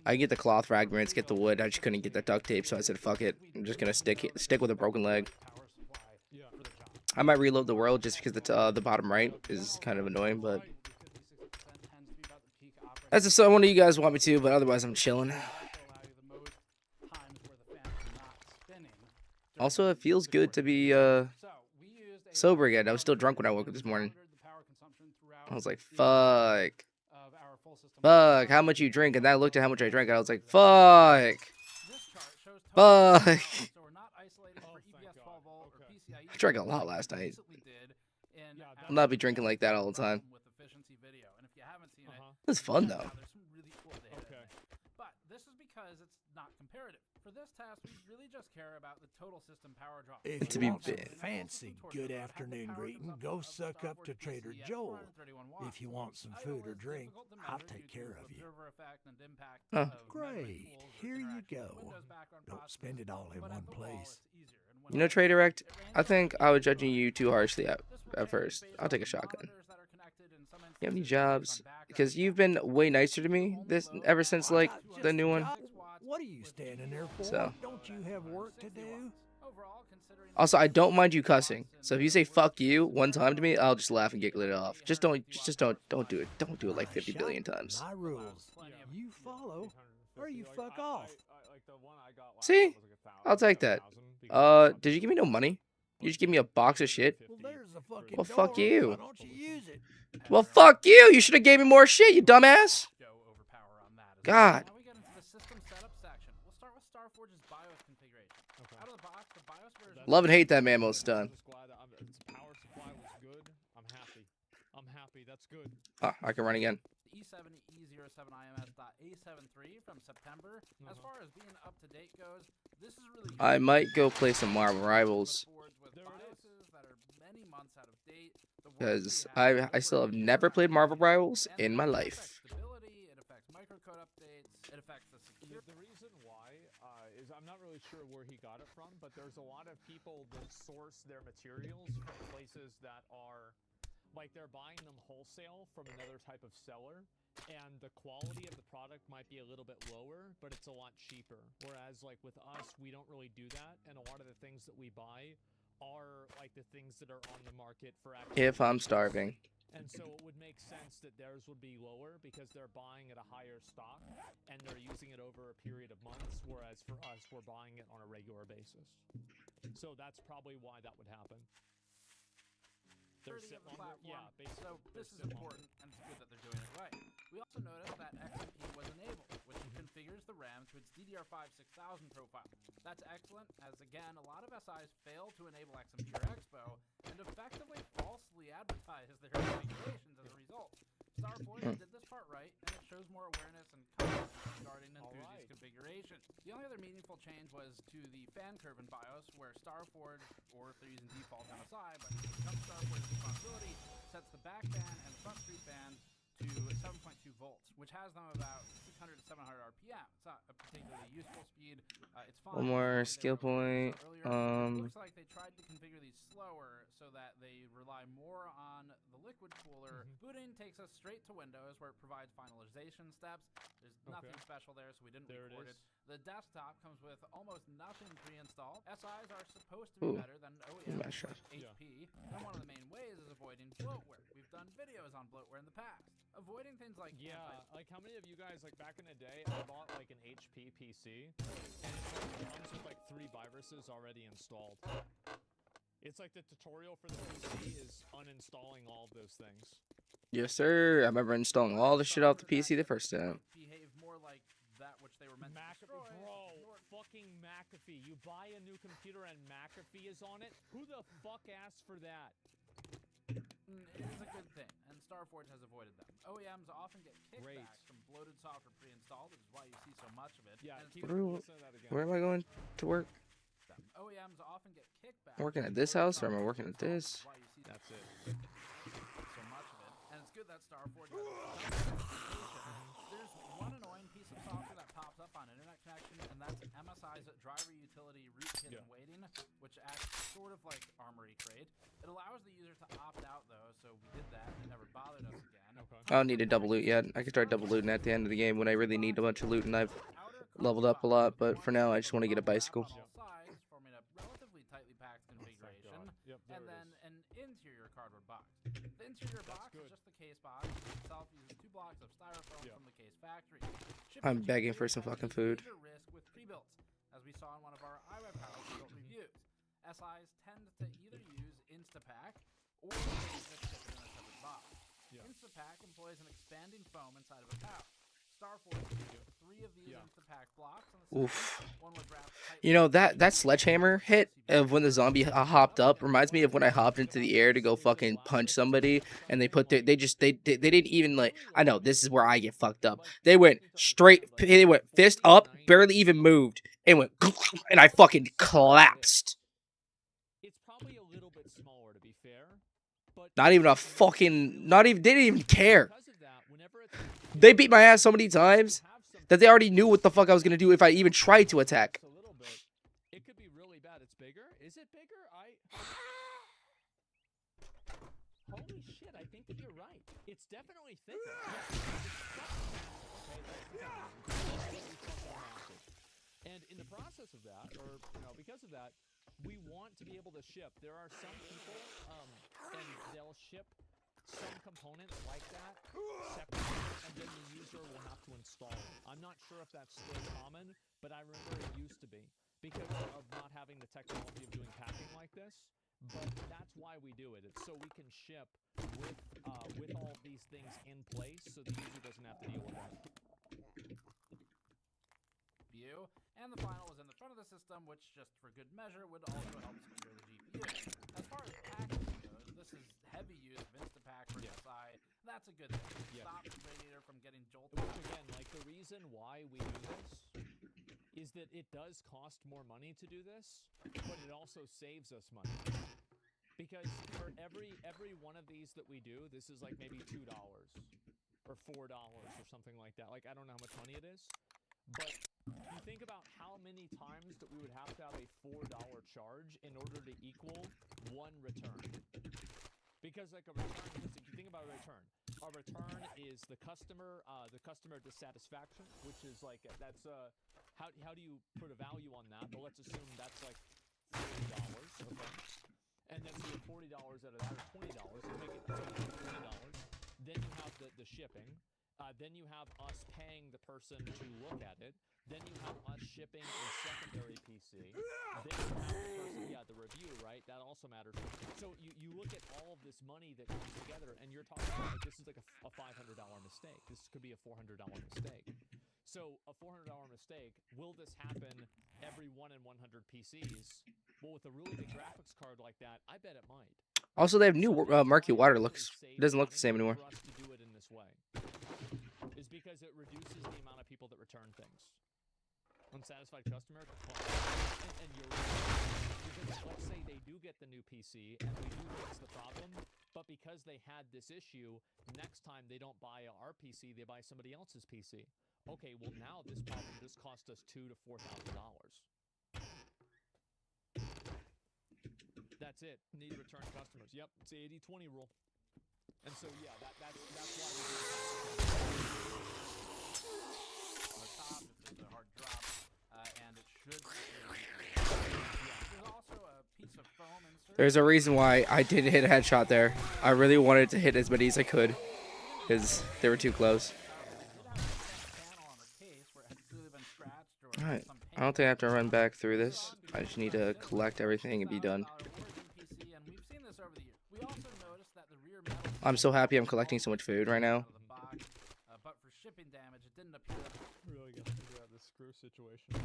I get the cloth fragments, get the wood. I just couldn't get the duct tape, so I said, "Fuck it, I'm just gonna stick with a broken leg." I might reload the world just because the bottom right is kind of annoying, but that's if one of you guys want me to. But otherwise, I'm chilling. Also, it feels good to be sober again. I was still drunk when I woke up this morning. I was like, fuck. Fuck, how much you drink? And then I looked at how much I drank, and I was like, fuck. Fuck. I drank a lot last night. I'll not be drinking like that all the time. It was fun, though. But this is because it's not comparative. For this task, we really just care about the total system power drop. If To you be want some big. fancy good afternoon greeting, go suck up to Trader Joel. If you want some food or drink, I'll take care of you. Oh. Great, here you go. Don't spend it all in one place. You know, Trader Rect, I think I was judging you too harshly at first. I'll take a shotgun. You have any jobs? Because you've been way nicer to me ever since like the new one. What are you standing there for? So. Don't you have work to do? Also, I don't mind you cussing. So if you say "fuck you" one time to me, I'll just laugh and giggle it off. Just don't do it. Don't do it like 50 billion times. My rules. You follow, or you fuck off. See, I'll take that. Did you give me no money? You just give me a box of shit. Well, there's a fucking Well, fuck door. you. Why don't you use it? Well, fuck you. You should have gave me more shit, you dumbass. God. Now we get into the system setup section. We'll start with Starforge's BIOS configuration. Out of the box, the BIOS version. Love and hate that mammo stun. Power supply was good. I'm happy. I'm happy. That's good. Ah, I can run again. E7 E07IMS.A73 from September. As far as being up to date goes, this is really I might go play some Marvel Rivals. Because I still have never played Marvel Rivals in my life. It affects microcode updates. It affects the security. The reason why is I'm not really sure where he got it from, but there's a lot of people that source their materials from places that are, like they're buying them wholesale from another type of seller, and the quality of the product might be a little bit lower, but it's a lot cheaper. Whereas like with us, we don't really do that, and a lot of the things that we buy are like the things that are on the market for If I'm starving. and so it would make sense that theirs would be lower because they're buying at a higher stock and they're using it over a period of months, whereas for us, we're buying it on a regular basis. So that's probably why that would happen. They're Of the sit longer. platform. Yeah, basically. So this is important, and it's good that they're doing it right. We also noticed that XMP was enabled, which configures the RAM to its DDR5 6000 profile. That's excellent, as again, a lot of SIs fail to enable XMP or Expo, and effectively falsely advertise their configurations as a result. StarForge did this part right, and it shows more awareness and confidence regarding enthusiast configuration. The only other meaningful change was to the fan curve in BIOS, where StarForge, or if they're using default MSI, but it becomes StarForge's responsibility, sets the back fan and front street fan to 7.2 volts, which has them about 600 to 700 RPM. It's not a particularly useful speed. It's fine. One more skill point. It looks like they tried to configure these slower so that they rely more on the liquid cooler. Booting takes us straight to Windows, where it provides finalization steps. There's nothing special there, so we didn't record it. The desktop comes with almost nothing pre-installed. SIs are supposed to be better than OEM HP, and one of the main ways is avoiding bloatware. We've done videos on bloatware in the past. Avoiding things like like how many of you guys, like back in the day, I bought like an HP PC, and it comes with like 3 viruses already installed. It's like the tutorial for the PC is uninstalling all of those things. Yes, sir. I remember installing all the shit off the PC the first time. behave more like that which they were meant to destroy. Bro, fucking McAfee. You buy a new computer and McAfee is on it? Who the fuck asked for that? It is a good thing, and StarForge has avoided them. OEMs often get kickbacks from bloated software pre-installed, which is why you see so much of it. Yeah, Where am I going to work? OEMs often get kickbacks. Working at this house, or am I working at this? That's it. So much of it, and it's good that StarForge has There's one annoying piece of software that pops up on internet connection, and that's MSI's driver utility rootkit and waiting, which acts sort of like Armory Crate. It allows the user to opt out though, so we did that and it never bothered us again. I don't need a double loot yet. I can start double looting at the end of the game when I really need a bunch of loot and I've leveled up a lot, but for now I just want to get a bicycle. Sides, forming a relatively tightly packed configuration, and then an interior cardboard box. The interior box is just the case box. It itself uses 2 blocks of styrofoam from the case factory. I'm begging for some fucking food. Risk with pre-builts, as we saw in one of our iWeb House built reviews. SIs tend to either use Instapack or use it in a separate box. Instapack employs an expanding foam inside of a pouch. StarForge uses 3 of these Instapack blocks on the side. One was wrapped tightly. You know, that sledgehammer hit of when the zombie hopped up reminds me of when I hopped into the air to go fucking punch somebody, and they didn't even, like, I know this is where I get fucked up. They went straight, they went fist up, barely even moved, and went, and I fucking collapsed. It's probably a little bit smaller, to be fair, but Not even a fucking, they didn't even care. because of that, whenever it's They beat my ass so many times that they already knew what the fuck I was gonna do if I even tried to attack. a little bit, it could be really bad. It's bigger? Is it bigger? Holy shit, I think that you're right. It's definitely thicker. And in the process of that, or because of that, we want to be able to ship. There are some people, and they'll ship some components like that separately, and then the user will have to install it. I'm not sure if that's still common, but I remember it used to be because of not having the technology of doing packing like this. But that's why we do it. It's so we can ship with all these things in place, so the user doesn't have to deal with that. GPU, and the final was in the front of the system, which, just for good measure, would also help secure the GPU. As far as packaging goes, this is heavy use of Instapack for SI. That's a good thing. Stop the radiator from getting jolted. Which again, like the reason why we do this is that it does cost more money to do this, but it also saves us money. Because for every one of these that we do, this is like maybe $2 or $4 or something like that. Like, I don't know how much money it is, but you think about how many times that we would have to have a $4 charge in order to equal one return. Because like a return, if you think about a return is the customer dissatisfaction, which is like, that's how do you put a value on that? Well, let's assume that's like $40, okay? And then so you get $40 out of that, or $20, so make it $20. Then you have the shipping. Then you have us paying the person to look at it. Then you have us shipping a secondary PC. Then you have the person, the review, right? That also matters. So you look at all of this money that comes together, and you're talking about like, this is like a $500 mistake. This could be a $400 mistake. So a $400 mistake, will this happen every 1 in 100 PCs? Well, with a really big graphics card like that, I bet it might. Also, they have new murky water. Looks Saving it doesn't look the money same anymore. for us to do it in this way is because it reduces the amount of people that return things. Unsatisfied customer complaint. And you're right. Because let's say they do get the new PC and we do fix the problem, but because they had this issue, next time they don't buy our PC, they buy somebody else's PC. Okay, well now this problem just cost us $2,000 to $4,000. That's it. Need return customers. Yep, it's the 80-20 rule. And so yeah, that's why we do the On the top, it's a hard drop, and it should. There's also a piece of foam insert. There's a reason why I didn't hit a headshot there. I really wanted to hit as many as I could, because they were too close. All right. I don't think I have to run back through this. I just need to collect everything and be done. I'm so happy I'm collecting so much food right now. But for shipping damage, it didn't appear. Really gotta figure out this screw situation.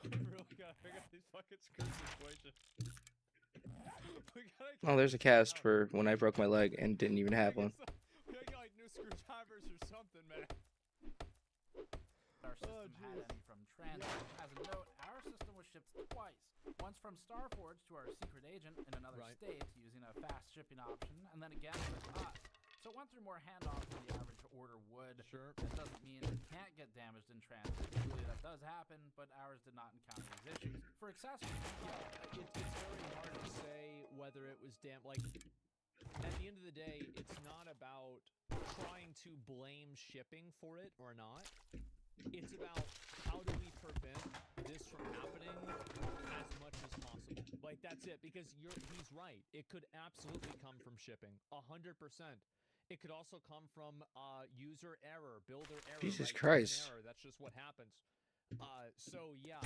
Really gotta figure out this fucking screw situation. Oh, there's a cast for when I broke my leg and didn't even have one. We gotta get like new screwdrivers or something, man. Our system had any from transit. As a note, our system was shipped twice. Once from Starforge to our secret agent in another state using a fast shipping option, and then again with us. So it went through more handoffs than the average order would. Sure. That doesn't mean it can't get damaged in transit. Usually that does happen, but ours did not encounter these issues. For accessories, It's very hard to say whether it was like at the end of the day, it's not about trying to blame shipping for it or not. It's about how do we prevent this from happening as much as possible. Like that's it, because he's right. It could absolutely come from shipping, 100%. It could also come from user error, builder error. Jesus right? Christ. Error. That's just what happens. So yeah.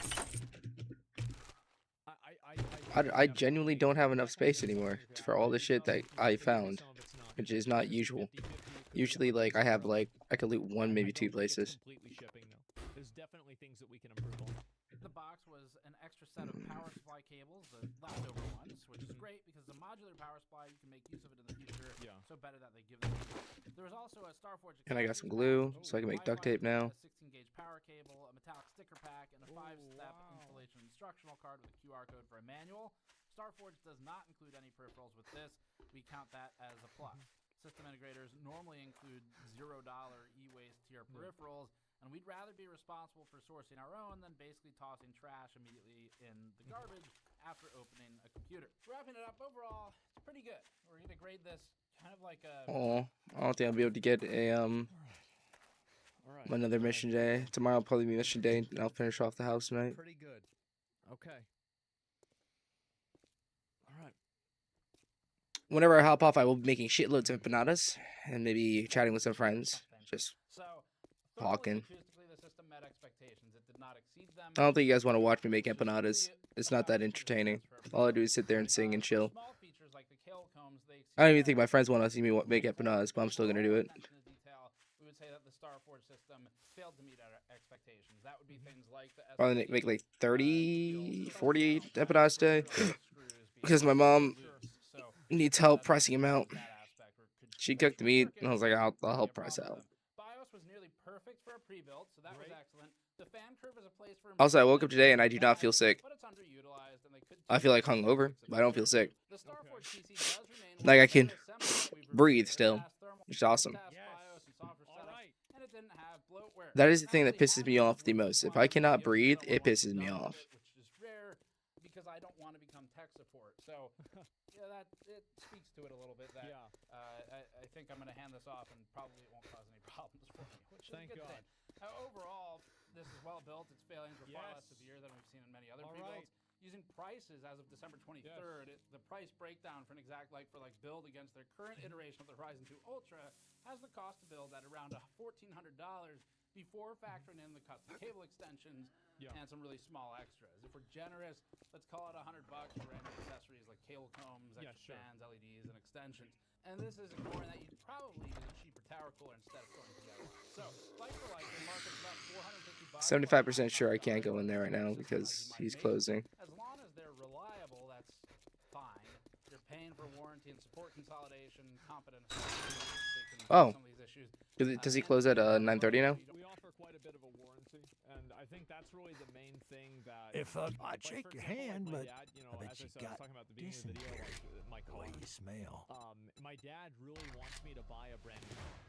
I genuinely don't have enough space anymore for all the shit that I found, which is not usual. Usually, like, I have, like, I could loot one, maybe two places. Completely shipping, though. There's definitely things that we can improve on. the box was an extra set of power supply cables, the leftover ones, which is great because the modular power supply, you can make use of it in the future. Yeah. So better that they give them. There was also a Starforge. And I got some glue, so I can make duct tape now. A 16-gauge power cable, a metallic sticker pack, and a 5-step installation instructional card with a QR code for a manual. Starforge does not include any peripherals with this. We count that as a plus. System integrators normally include $0 e-waste tier peripherals, and we'd rather be responsible for sourcing our own than basically tossing trash immediately in the garbage after opening a computer. Wrapping it up, overall, it's pretty good. We're going to grade this kind of like a... Oh, I don't think I'll be able to get a another mission day. Tomorrow will probably be mission day, and I'll finish off the house tonight. Pretty good. Okay. All right. Whenever I hop off, I will be making shitloads of empanadas and maybe chatting with some friends. Just talking. The system met expectations. It did not exceed them. I don't think you guys want to watch me make empanadas. It's not that entertaining. All I do is sit there and sing and chill. Small features like the kill combs, they I don't even think my friends want to see me make empanadas, but I'm still gonna do it. We would say that the Starforge system failed to meet our expectations. That would be things like the Probably make like 30, 40 empanadas a day. Because my mom needs help pricing them out. She cooked the meat, and I was like, I'll help price out. BIOS was nearly perfect for a pre-built, so that was excellent. The fan curve is a place for Also, I woke up today and I do not feel sick. but it's underutilized, and they could I feel like hungover, but I don't feel sick. The Starforge PC does remain Like I can we've breathe reviewed still, fast thermal which is awesome. test BIOS and software setup, and it didn't have bloatware. That is the thing that pisses me off the most. If I cannot breathe, it pisses me off. Which is rare because I don't want to become tech support. So yeah, that it speaks to it a little bit. That I think I'm going to hand this off and probably it won't cause any problems for me, which is Thank a good God. thing. Overall, this is well built. Its failings were far less severe than we've seen in many other pre-builds. Using prices as of December 23rd, the price breakdown for an exact like-for-like build against their current iteration of the Horizon 2 Ultra has the cost to build at around $1,400 before factoring in the custom cable extensions and some really small extras. If we're generous, let's call it $100 for random accessories like cable combs, extra fans, LEDs, and extensions. And this is ignoring that you'd probably use a cheaper tower cooler instead of going together. So, like-for-like, the market's about $450. 75% sure I can't go in there right now because he's closing. As long as they're reliable, that's fine. port consolidation, competent. Oh. Some of these issues. Does he close at 9:30 now? We offer quite a bit of a warranty, and I think that's really the main thing that. If I'd like, shake for your example, hand, like my but dad, you know, I bet as you I said, I was got talking about the beginning of the video, like my the car. way you smell. My dad really wants me to buy a brand new car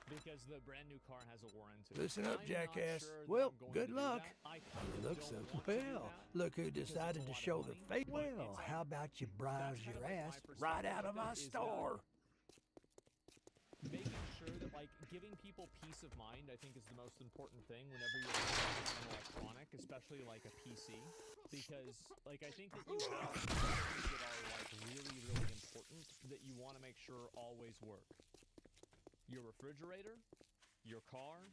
because the brand new car has a warranty. Listen up, I'm not jackass. sure that Well, I'm going good to do luck. that. I You kinda look don't so want to do well. that Look who because it's a decided to lot of show the money, face. but Well, it's, how about you browse kind your of like my ass right perspective out of of my it, is that store? making sure that like giving people peace of mind, I think, is the most important thing whenever you're buying an electronic, especially like a PC, because like I think that you have things that are like really, really important that you want to make sure always work. Your refrigerator, your car,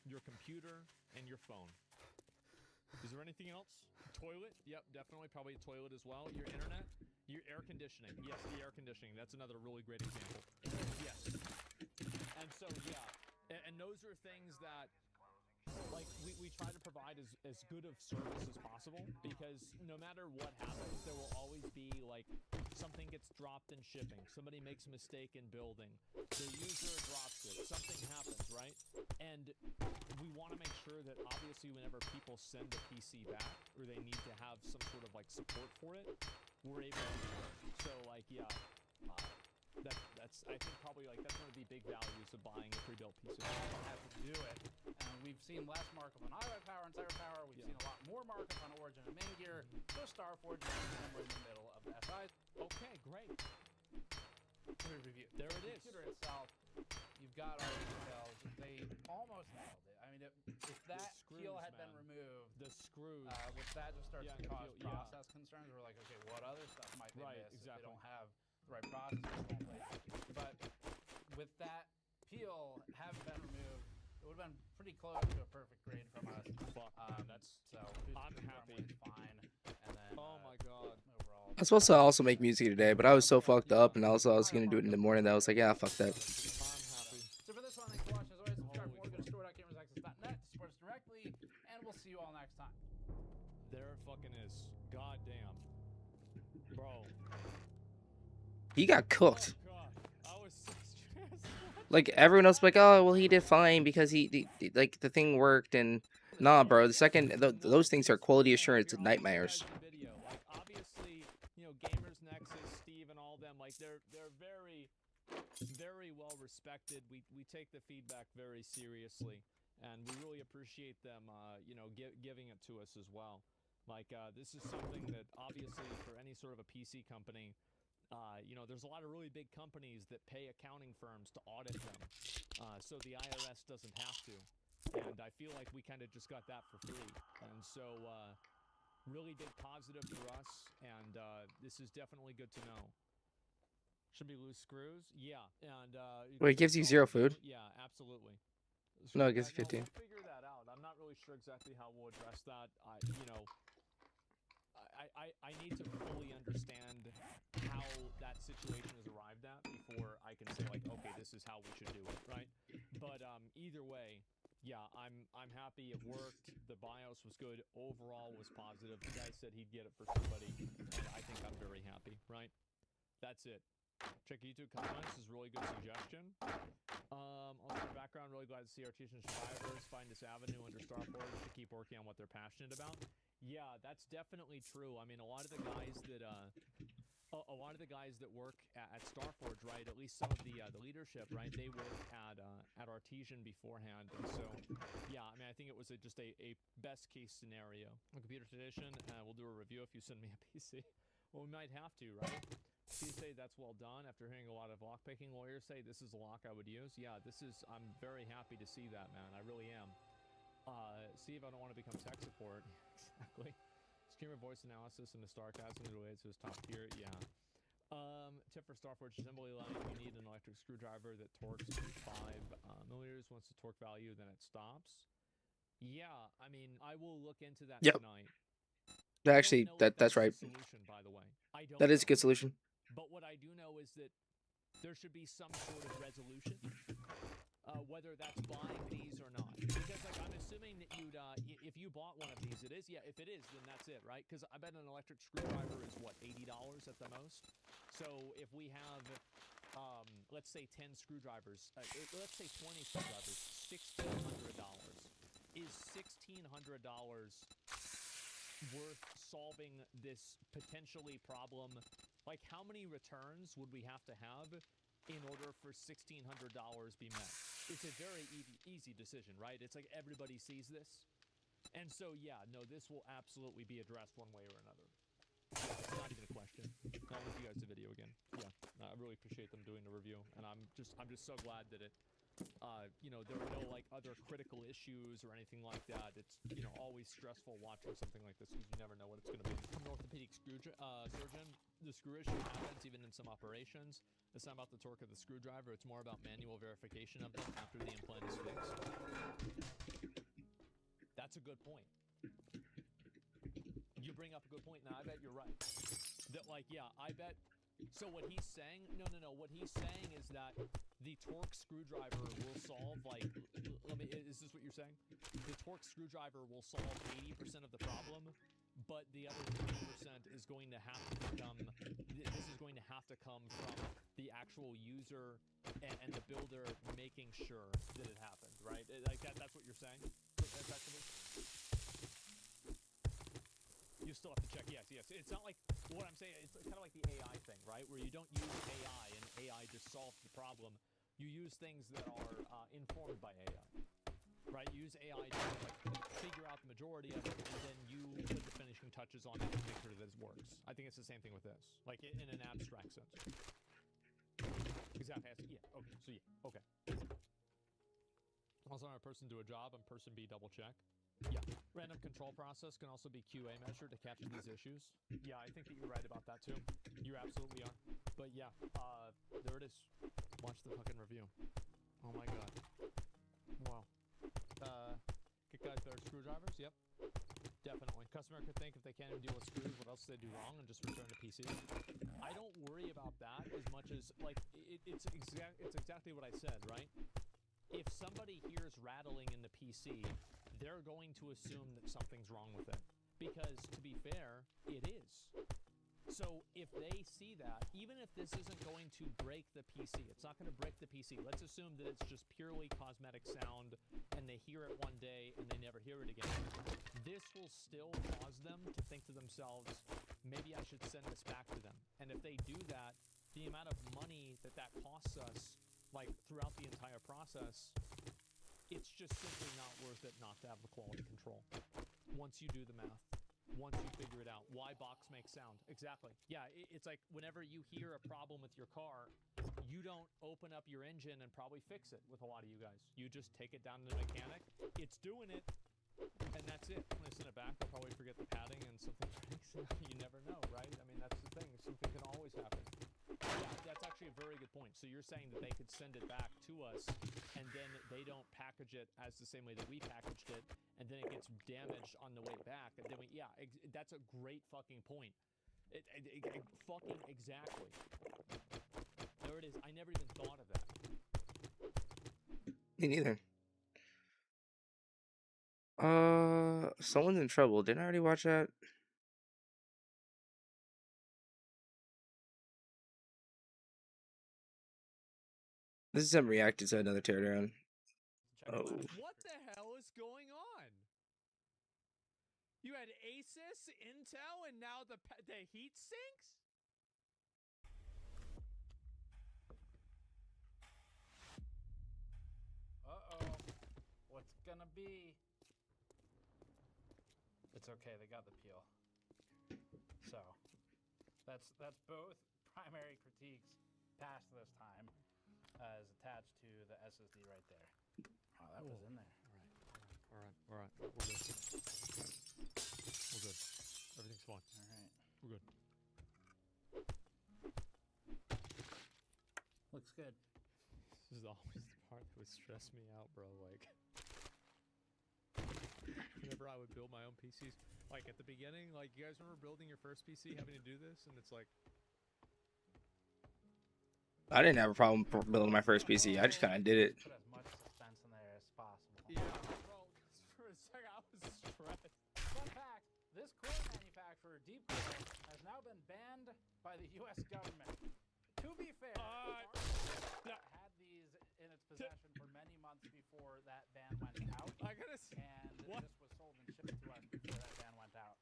your computer, and your phone. Is there anything else? Toilet? Yep, definitely, probably a toilet as well. Your internet, your air conditioning. Yes, the air conditioning. That's another really great example. Yes. And so, yeah, and those are things that, like, we try to provide as good of service as possible, because no matter what happens, there will always be, like, something gets dropped in shipping, somebody makes a mistake in building, the user drops it, something happens, right? And we want to make sure that, obviously, whenever people send a PC back, or they need to have some sort of, like, support for it, we're able to do it. So, like, yeah, that's I think probably like that's one of the big values of buying a pre-built PC. Have to do it. And we've seen less markup on iWeb Power and Cyber Power. We've seen a lot more markup on Origin and Main Gear. So Starforge is somewhere in the middle of the SIs. Okay, great. Review. There it The is. computer itself, you've got all the details. They almost nailed it. I mean, if that screws, keel had man. been removed, The screws. which that just starts Yeah, to and the cause peel- yeah. process concerns. We're like, okay, what other stuff might they Right, miss if exactly. they don't have the right processes in place? But with that peel having been removed, it would have been pretty close to a perfect grade from us. Fuck, that's. So I'm happy. It's fine. And then Oh my god. overall, I was supposed to also make music today, but I was so fucked up, and also I was gonna do it in the morning that I was like, yeah, fuck that. I'm happy. So for this one, thanks for watching. As always, subscribe for more. Go to store.gamersaccess.net to support us directly, and we'll see you all next time. There it fucking is. God damn. Bro. He got cooked. Oh god. I was so stressed. Like everyone else, like, oh, well, he did fine because like the thing worked, and nah, bro. The second those things are quality assurance nightmares. Video. Like obviously, you know, Gamers Nexus, Steve, and all them, like they're very, very well respected. We take the feedback very seriously, and we really appreciate them, you know, giving it to us as well. Like this is something that obviously for any sort of a PC company. You know, there's a lot of really big companies that pay accounting firms to audit them, so the IRS doesn't have to. And I feel like we kind of just got that for free. And so, really big positive for us, and this is definitely good to know. Should be loose screws? Yeah. And Wait, it gives you 0 food? Yeah, absolutely. No, it gives you 15. We'll figure that out. I'm not really sure exactly how we'll address that. You know, I need to fully understand how that situation is arrived at before I can say like, okay, this is how we should do it, right? But either way, yeah, I'm happy it worked. The BIOS was good. Overall was positive. The guy said he'd get it for somebody, and I think I'm very happy, right? That's it. Check YouTube comments is a really good suggestion. Also, in the background, really glad to see our teaching survivors find this avenue under Starforge to keep working on what they're passionate about. Yeah, that's definitely true. I mean, a lot of the guys that work at Starforge, right? At least some of the leadership, right? They work at Artesian beforehand, and so yeah. I mean, I think it was just a best case scenario. A computer edition. We'll do a review if you send me a PC. Well, we might have to, right? Please say that's well done. After hearing a lot of lockpicking lawyers say this is a lock I would use. Yeah, I'm very happy to see that, man. I really am. See if I don't want to become tech support. Exactly. Streamer voice analysis and the sarcasm related to his top tier. Yeah. Tip for Starforge assembly line: you need an electric screwdriver that torques 5 millimeters. Once the torque value, then it stops. Yeah, I mean, I will look into that tonight. Actually, that's right. Solution, by the way. That is a good solution. But what I do know is that there should be some sort of resolution, whether that's buying these or not. Because, like, I'm assuming that if you bought one of these, it is. Yeah, if it is, then that's it, right? Because I bet an electric screwdriver is what, $80 at the most. So if we have, let's say 10 screwdrivers, let's say 20 screwdrivers, $1,600. Is $1,600 worth solving this potentially problem? Like, how many returns would we have to have in order for $1,600 be met? It's a very easy decision, right? It's like everybody sees this. And so, yeah, no, this will absolutely be addressed one way or another. It's not even a question. I'll link you guys the video again. Yeah, I really appreciate them doing the review, and I'm just so glad that it, you know, there are no like other critical issues or anything like that. It's, you know, always stressful watching something like this because you never know what it's going to be. I'm an orthopedic surgeon. The screw issue happens even in some operations. It's not about the torque of the screwdriver. It's more about manual verification of them after the implant is fixed. That's a good point. You bring up a good point, and I bet you're right. That, like, yeah, I bet. So what he's saying, no. What he's saying is that the torque screwdriver will solve, like, is this what you're saying? The torque screwdriver will solve 80% of the problem, but the other 20% is going to have to become, this is going to have to come from the actual user and the builder making sure that it happened, right? Like, that's what you're saying, effectively? You still have to check. Yes. It's not like what I'm saying. It's kind of like the AI thing, right? Where you don't use AI and AI just solves the problem. You use things that are informed by AI, right? You use AI to like figure out the majority of it, and then you put the finishing touches on it to make sure that it works. I think it's the same thing with this, like in an abstract sense. Exactly. Yeah. Okay. So yeah. Okay. Also, on a person do a job and person B double check. Yeah, random control process can also be QA measured to capture these issues. Yeah, I think that you're right about that too. You absolutely are. But yeah, there it is. Watch the fucking review. Oh my god. Wow. Kick guys better screwdrivers? Yep. Definitely. Customer could think if they can't even deal with screws, what else did they do wrong and just return the PC. I don't worry about that as much as, like, it's exactly what I said, right? If somebody hears rattling in the PC, they're going to assume that something's wrong with it. Because, to be fair, it is. So, if they see that, even if this isn't going to break the PC, it's not going to break the PC. Let's assume that it's just purely cosmetic sound, and they hear it one day, and they never hear it again. This will still cause them to think to themselves, maybe I should send this back to them. And if they do that, the amount of money that costs us, like, throughout the entire process, it's just simply not worth it not to have the quality control. Once you do the math, once you figure it out, why box makes sound. Exactly. Yeah, it's like whenever you hear a problem with your car, you don't open up your engine and probably fix it with a lot of you guys. You just take it down to the mechanic. It's doing it, and that's it. When I send it back, they'll probably forget the padding and something breaks. You never know, right? I mean, that's the thing. Something can always happen. Yeah, that's actually a very good point. So you're saying that they could send it back to us, and then they don't package it as the same way that we packaged it, and then it gets damaged on the way back, and then that's a great fucking point. Fucking exactly. There it is. I never even thought of that. Me neither. Someone's in trouble. Didn't I already watch that? This is him reacting to another teardown. Oh. What the hell is going on? You had Asus, Intel, and now the heat sinks? Uh-oh. What's gonna be? It's okay, they got the peel. So, that's both primary critiques past this time. Is attached to the SSD right there. Oh, that was in there. All right. We're good. Everything's fine. All right. We're good. Looks good. This is always the part that would stress me out, bro. Like, whenever I would build my own PCs, like at the beginning, like you guys remember building your first PC, having to do this, and it's like, I didn't have a problem building my first PC. I just kind of did it. Put as much suspense in there as possible. yeah, bro. For a second, I was stressed now been banned by the U.S. government. To be fair, no. had these in its possession for many months before that ban went out, I gotta and what? this was sold and shipped to us before that ban went out.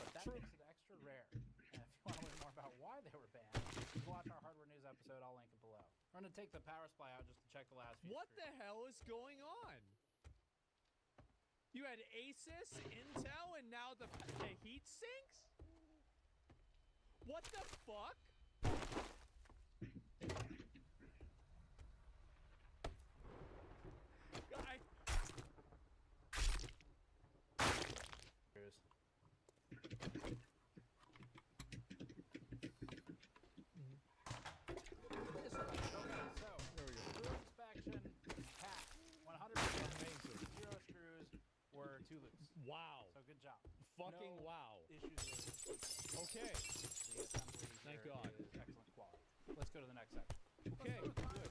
But that makes it extra rare. And if you want to learn more about why they were banned, you can watch our hardware news episode. I'll link it below. We're going to take the power supply out just to check the last few What screws. the hell is going on? You had Asus, Intel, and now the heat sinks? What the fuck? I, wow. So good job. Fucking No wow. issues with Okay. the assembly. Thank here God. is excellent quality. Let's go to the next section. Okay, good.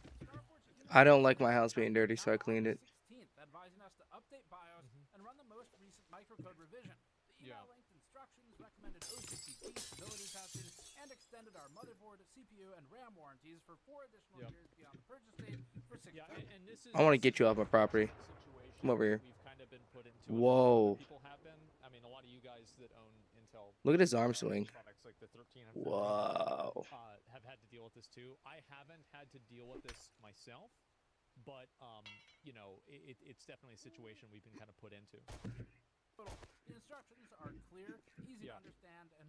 I don't like my house being dirty, so I cleaned it. 16th, advising us to update BIOS and run the most recent microcode revision. The email linked instructions recommended OCPP stability testing and extended our motherboard, CPU, and RAM warranties for 4 additional years beyond the purchase date for 6 And this is I want to get you off my property. situation Come over here. We've kind of been put into. Whoa. People have been. I mean, a lot of you guys that own Intel. Look at his arm swing. Products like the 13 and 14, Whoa. have had to deal with this too. I haven't had to deal with this myself, but you know, it's definitely a situation we've been kind of put into. The instructions are clear, easy to understand, and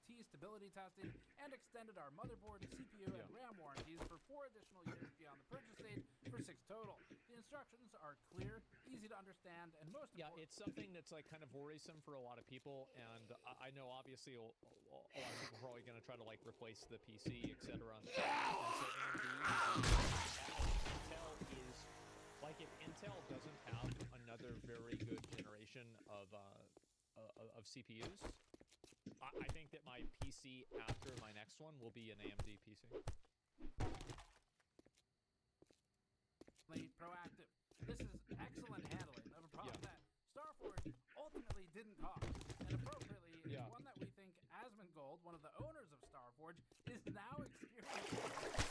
T stability testing, and extended our motherboard, CPU, and RAM warranties for 4 additional years beyond the purchase date for 6 total. The instructions are clear, easy to understand, and most important. It's something that's like kind of worrisome for a lot of people, and I know obviously a lot of people are probably going to try to like replace the PC, etc. And so AMD, Intel is like, if Intel doesn't have another very good generation of CPUs, I think that my PC after my next one will be an AMD PC. Proactive. This is excellent handling of a problem that StarForge ultimately didn't cause, and appropriately is one that we think Asmongold, one of the owners of StarForge, is now experiencing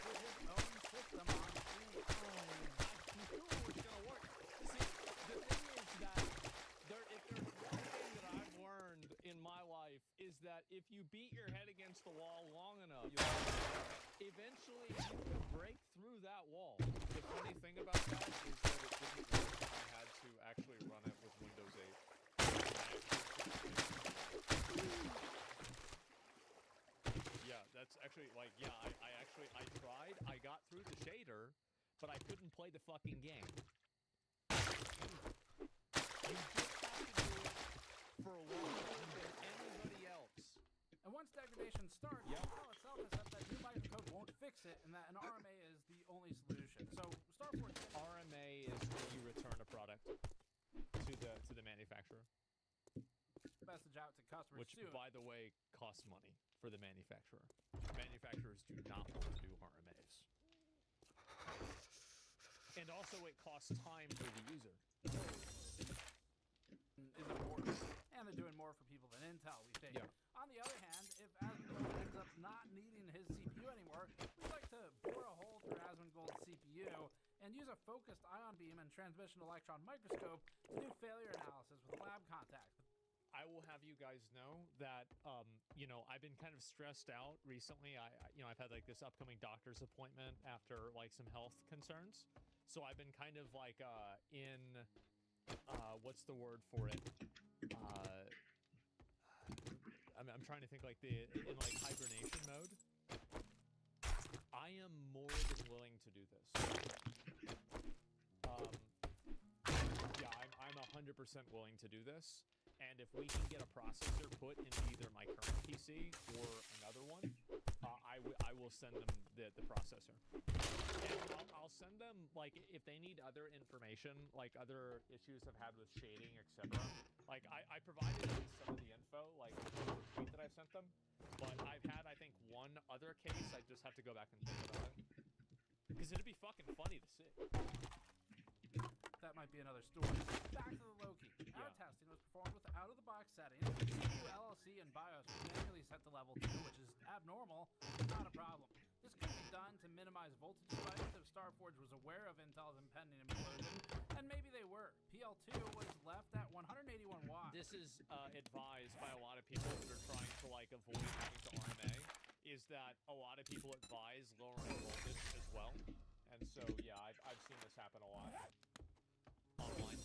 with his own system on fleek. I knew it was gonna work. See, the thing is that if there's one thing that I've learned in my life is that if you beat your head against the wall long enough, eventually you can break through that wall. The funny thing about that is that it didn't work. I had to actually run it with Windows 8. Yeah, that's actually like, I tried. I got through the shader, but I couldn't play the fucking game. You just have to do it for longer than anybody else. And once degradation starts, Intel itself has said that new microcode won't fix it, and that an RMA is the only solution. So StarForge RMA is when you return a product to the manufacturer, message out to customers which, soon. by the way, costs money for the manufacturer. Manufacturers do not want to do RMAs, and also it costs time for the user. Is important, and they're doing more for people than Intel, we think. On the other hand, if Asmongold ends up not needing his CPU anymore, we'd like to bore a hole through Asmongold's CPU and use a focused ion beam and transmission electron microscope to do failure analysis with a lab contact. I will have you guys know that, you know, I've been kind of stressed out recently. I've had like this upcoming doctor's appointment after like some health concerns. So I've been kind of like what's the word for it? I'm trying to think like in like hibernation mode. I am more than willing to do this. I'm 100% willing to do this. And if we can get a processor put into either my current PC or another one, I will send them the processor. And I'll send them, like, if they need other information, like other issues I've had with shading, etc. Like, I provided some of the info, like, in the tweet that I've sent them. But I've had, I think, one other case. I just have to go back and think about it. Because it'd be fucking funny to see. That might be another story. Back to the Loki. Our testing was performed with out-of-the-box settings. CPU, LLC, and BIOS were manually set to level level 2, which is abnormal, but not a problem. This could be done to minimize voltage spikes if StarForge was aware of Intel's impending implosion, and maybe they were. PL2 was left at 181 watts. This is advised by a lot of people that are trying to like avoid having to RMA. Is that a lot of people advise lowering voltage as well, and so yeah, I've seen this happen a lot online.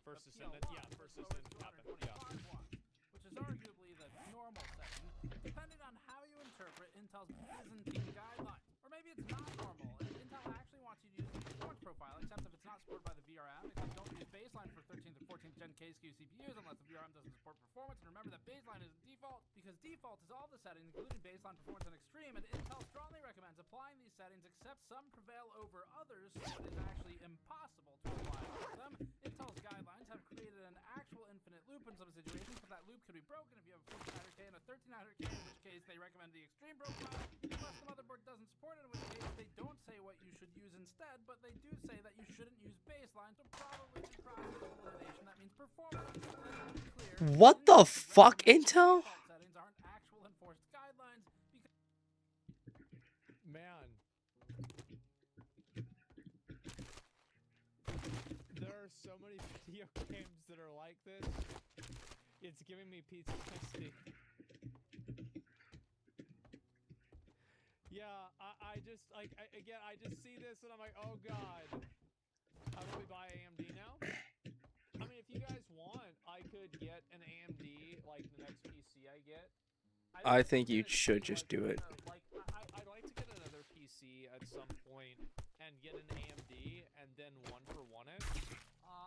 First Ascendant, yeah, First Ascendant happened, yeah. Watts, which is arguably the normal setting, depending on how you interpret Intel's Byzantine guideline. Or maybe it's not normal, and Intel actually wants you to use the performance profile, except if it's not supported by the VRM, except don't use baseline for 13th and 14th Gen K-SKU CPUs unless the VRM doesn't support performance. And remember that baseline is default, because default is all the settings, including baseline, performance, and extreme, and Intel strongly recommends applying these settings, except some prevail over others, so it is actually impossible to apply all of them. Intel's guidelines have created an actual infinite loop in some situations, but that loop could be broken if you have a 1400K and a 1300K, in which case they recommend the extreme profile, unless the motherboard doesn't support it, in which case they don't say what you should use instead, but they do say that you shouldn't use baseline, so probably the process of elimination, that means performance. Let's be clear, What the fuck, Intel? default settings aren't actual enforced guidelines, because Man. There are so many video games that are like this. It's giving me PTSD. Yeah, I just, like, I just see this and I'm like, oh god. How do we buy AMD now? I mean, if you guys want, I could get an AMD, like, the next PC I get. I think you should just do it. Like, I'd like to get another PC at some point and get an AMD and then one-for-one it.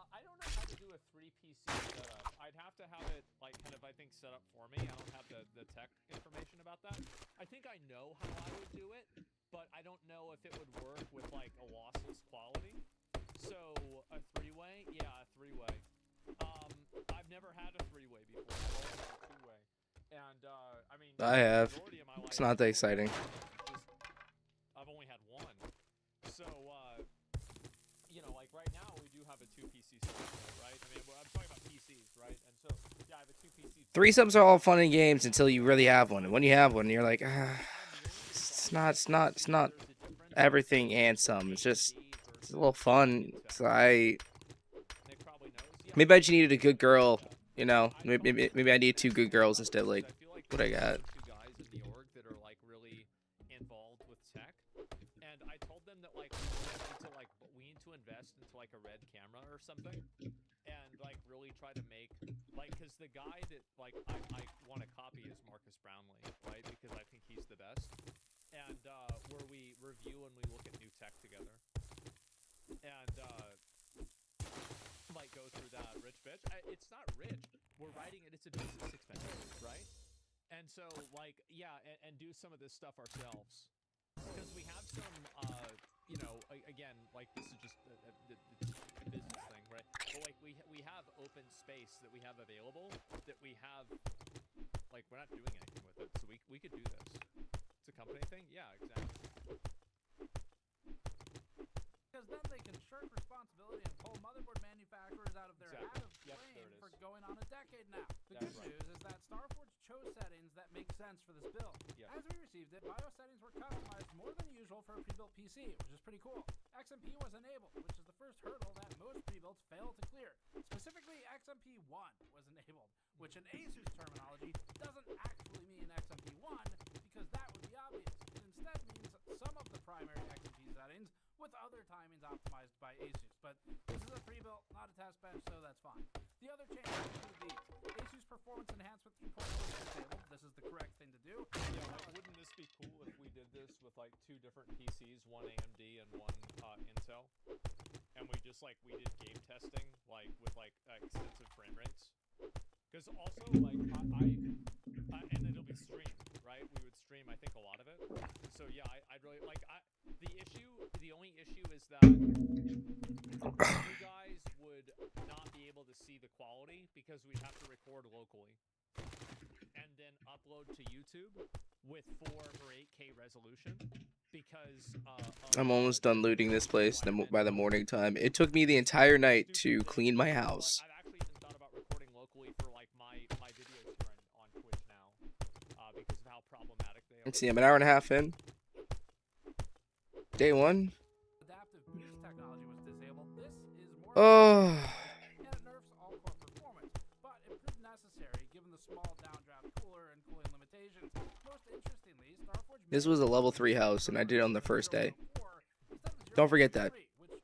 I don't know how to do a 3-PC setup. I'd have to have it, like, kind of, I think, set up for me. I don't have the tech information about that. I think I know how I would do it, but I don't know if it would work with, like, a lossless quality. So, a 3-way? Yeah, a 3-way. I've never had a 3-way before. I've always had a 2-way. And, I mean... I have. majority of my It's life, not that exciting. I've only had one. So, you know, like, right now, we do have a 2-PC setup, right? I mean, I'm talking about PCs, right? And so, yeah, I have a 2-PC... Threesomes are all fun and games until you really have one. And when you have one, you're like, it's not everything and some. It's just, it's a little fun. So maybe I just needed a good girl, you know? Maybe I need 2 good girls instead of, like, what I got. 2 guys in New York that are, like, really involved with tech. And I told them that, like, we need to invest into, like, a red camera or something. And, like, really try to make, like, because the guy that, like, I want to copy is Marcus Brownlee, right? Because I think he's the best. And, where we review and we look at new tech together. And, like, go through that rich bitch. It's not rich. We're writing it. It's a business expense, right? And so, like, yeah, and do some of this stuff ourselves. Because we have some, you know, again, like, this is just a business thing, right? But, like, we have open space that we have available that we have, like, we're not doing anything with it. So we could do this. It's a company thing? Yeah, exactly. because then they can shirk responsibility and pull motherboard manufacturers out of their hat of blame for going on a decade now. The good news is that StarForge chose settings that make sense for this build. As we received it, BIOS settings were customized more than usual for a pre-built PC, which is pretty cool. XMP was enabled, which is the first hurdle that most pre-builts fail to clear. Specifically, XMP1 was enabled, which in ASUS terminology doesn't actually mean XMP1 because that would be obvious. It instead means some of the primary XMP settings with other timings optimized by ASUS. But this is a pre-built, not a test bench, so that's fine. The other changes include these. ASUS Performance Enhancement 3.0 is disabled. This is the correct thing to do. Yeah, like, wouldn't this be cool if we did this with, like, 2 different PCs, one AMD and one Intel? And we just, like, we did game testing, like, with, like, extensive frame rates? Because also, like, and it'll be streamed, right? We would stream, I think, a lot of it. So, yeah, I'd really, like, the only issue is that you guys would not be able to see the quality because we'd have to record locally and then upload to YouTube with 4 or 8K resolution because I'm almost done looting this place by the morning time. It took me the entire night to clean my house. I've actually even thought about recording locally for, like, my videos here on Twitch now because of Let's see, I'm an hour and a half in. Day one. Adaptive boost technology was disabled. This is more Oh, and it nerfs all core performance, but it proved necessary given the small downdraft cooler and cooling limitations. Most interestingly, Starforge this was a level 3 house, and I did it on the first day. Don't forget that. which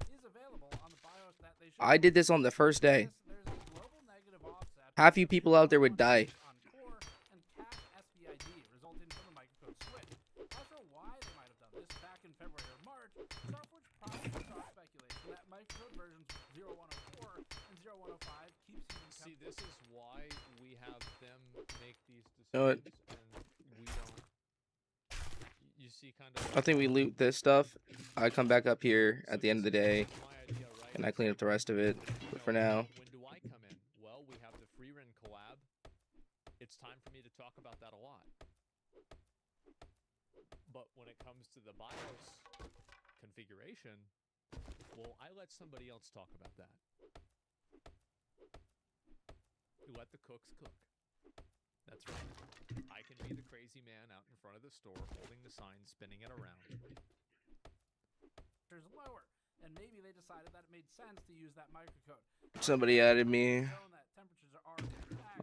is available on the BIOS that they I did this on the first day. There's a global negative offset Half you people out there would die. on core and cap SBID, resulting from the microcode switch. Not sure why they might have done this back in February or March. Starforge probably saw speculation that microcode versions 0104 and 0105 keeps using See, this is why we have them make these know what? decisions and we don't. You see, kind of. I think we loot this stuff. I come back up here at the end of the day, My idea, right? and I clean up the rest of it. But for now, When do I come in? Well, we have the Freerin collab. It's time for me to talk about that a lot. But when it comes to the BIOS configuration, well, I let somebody else talk about that. Let the cooks cook. That's right. I can be the crazy man out in front of the store holding the sign, spinning it around. temperatures lower, and maybe they decided that it made sense to use that microcode. somebody added me Shown that temperatures are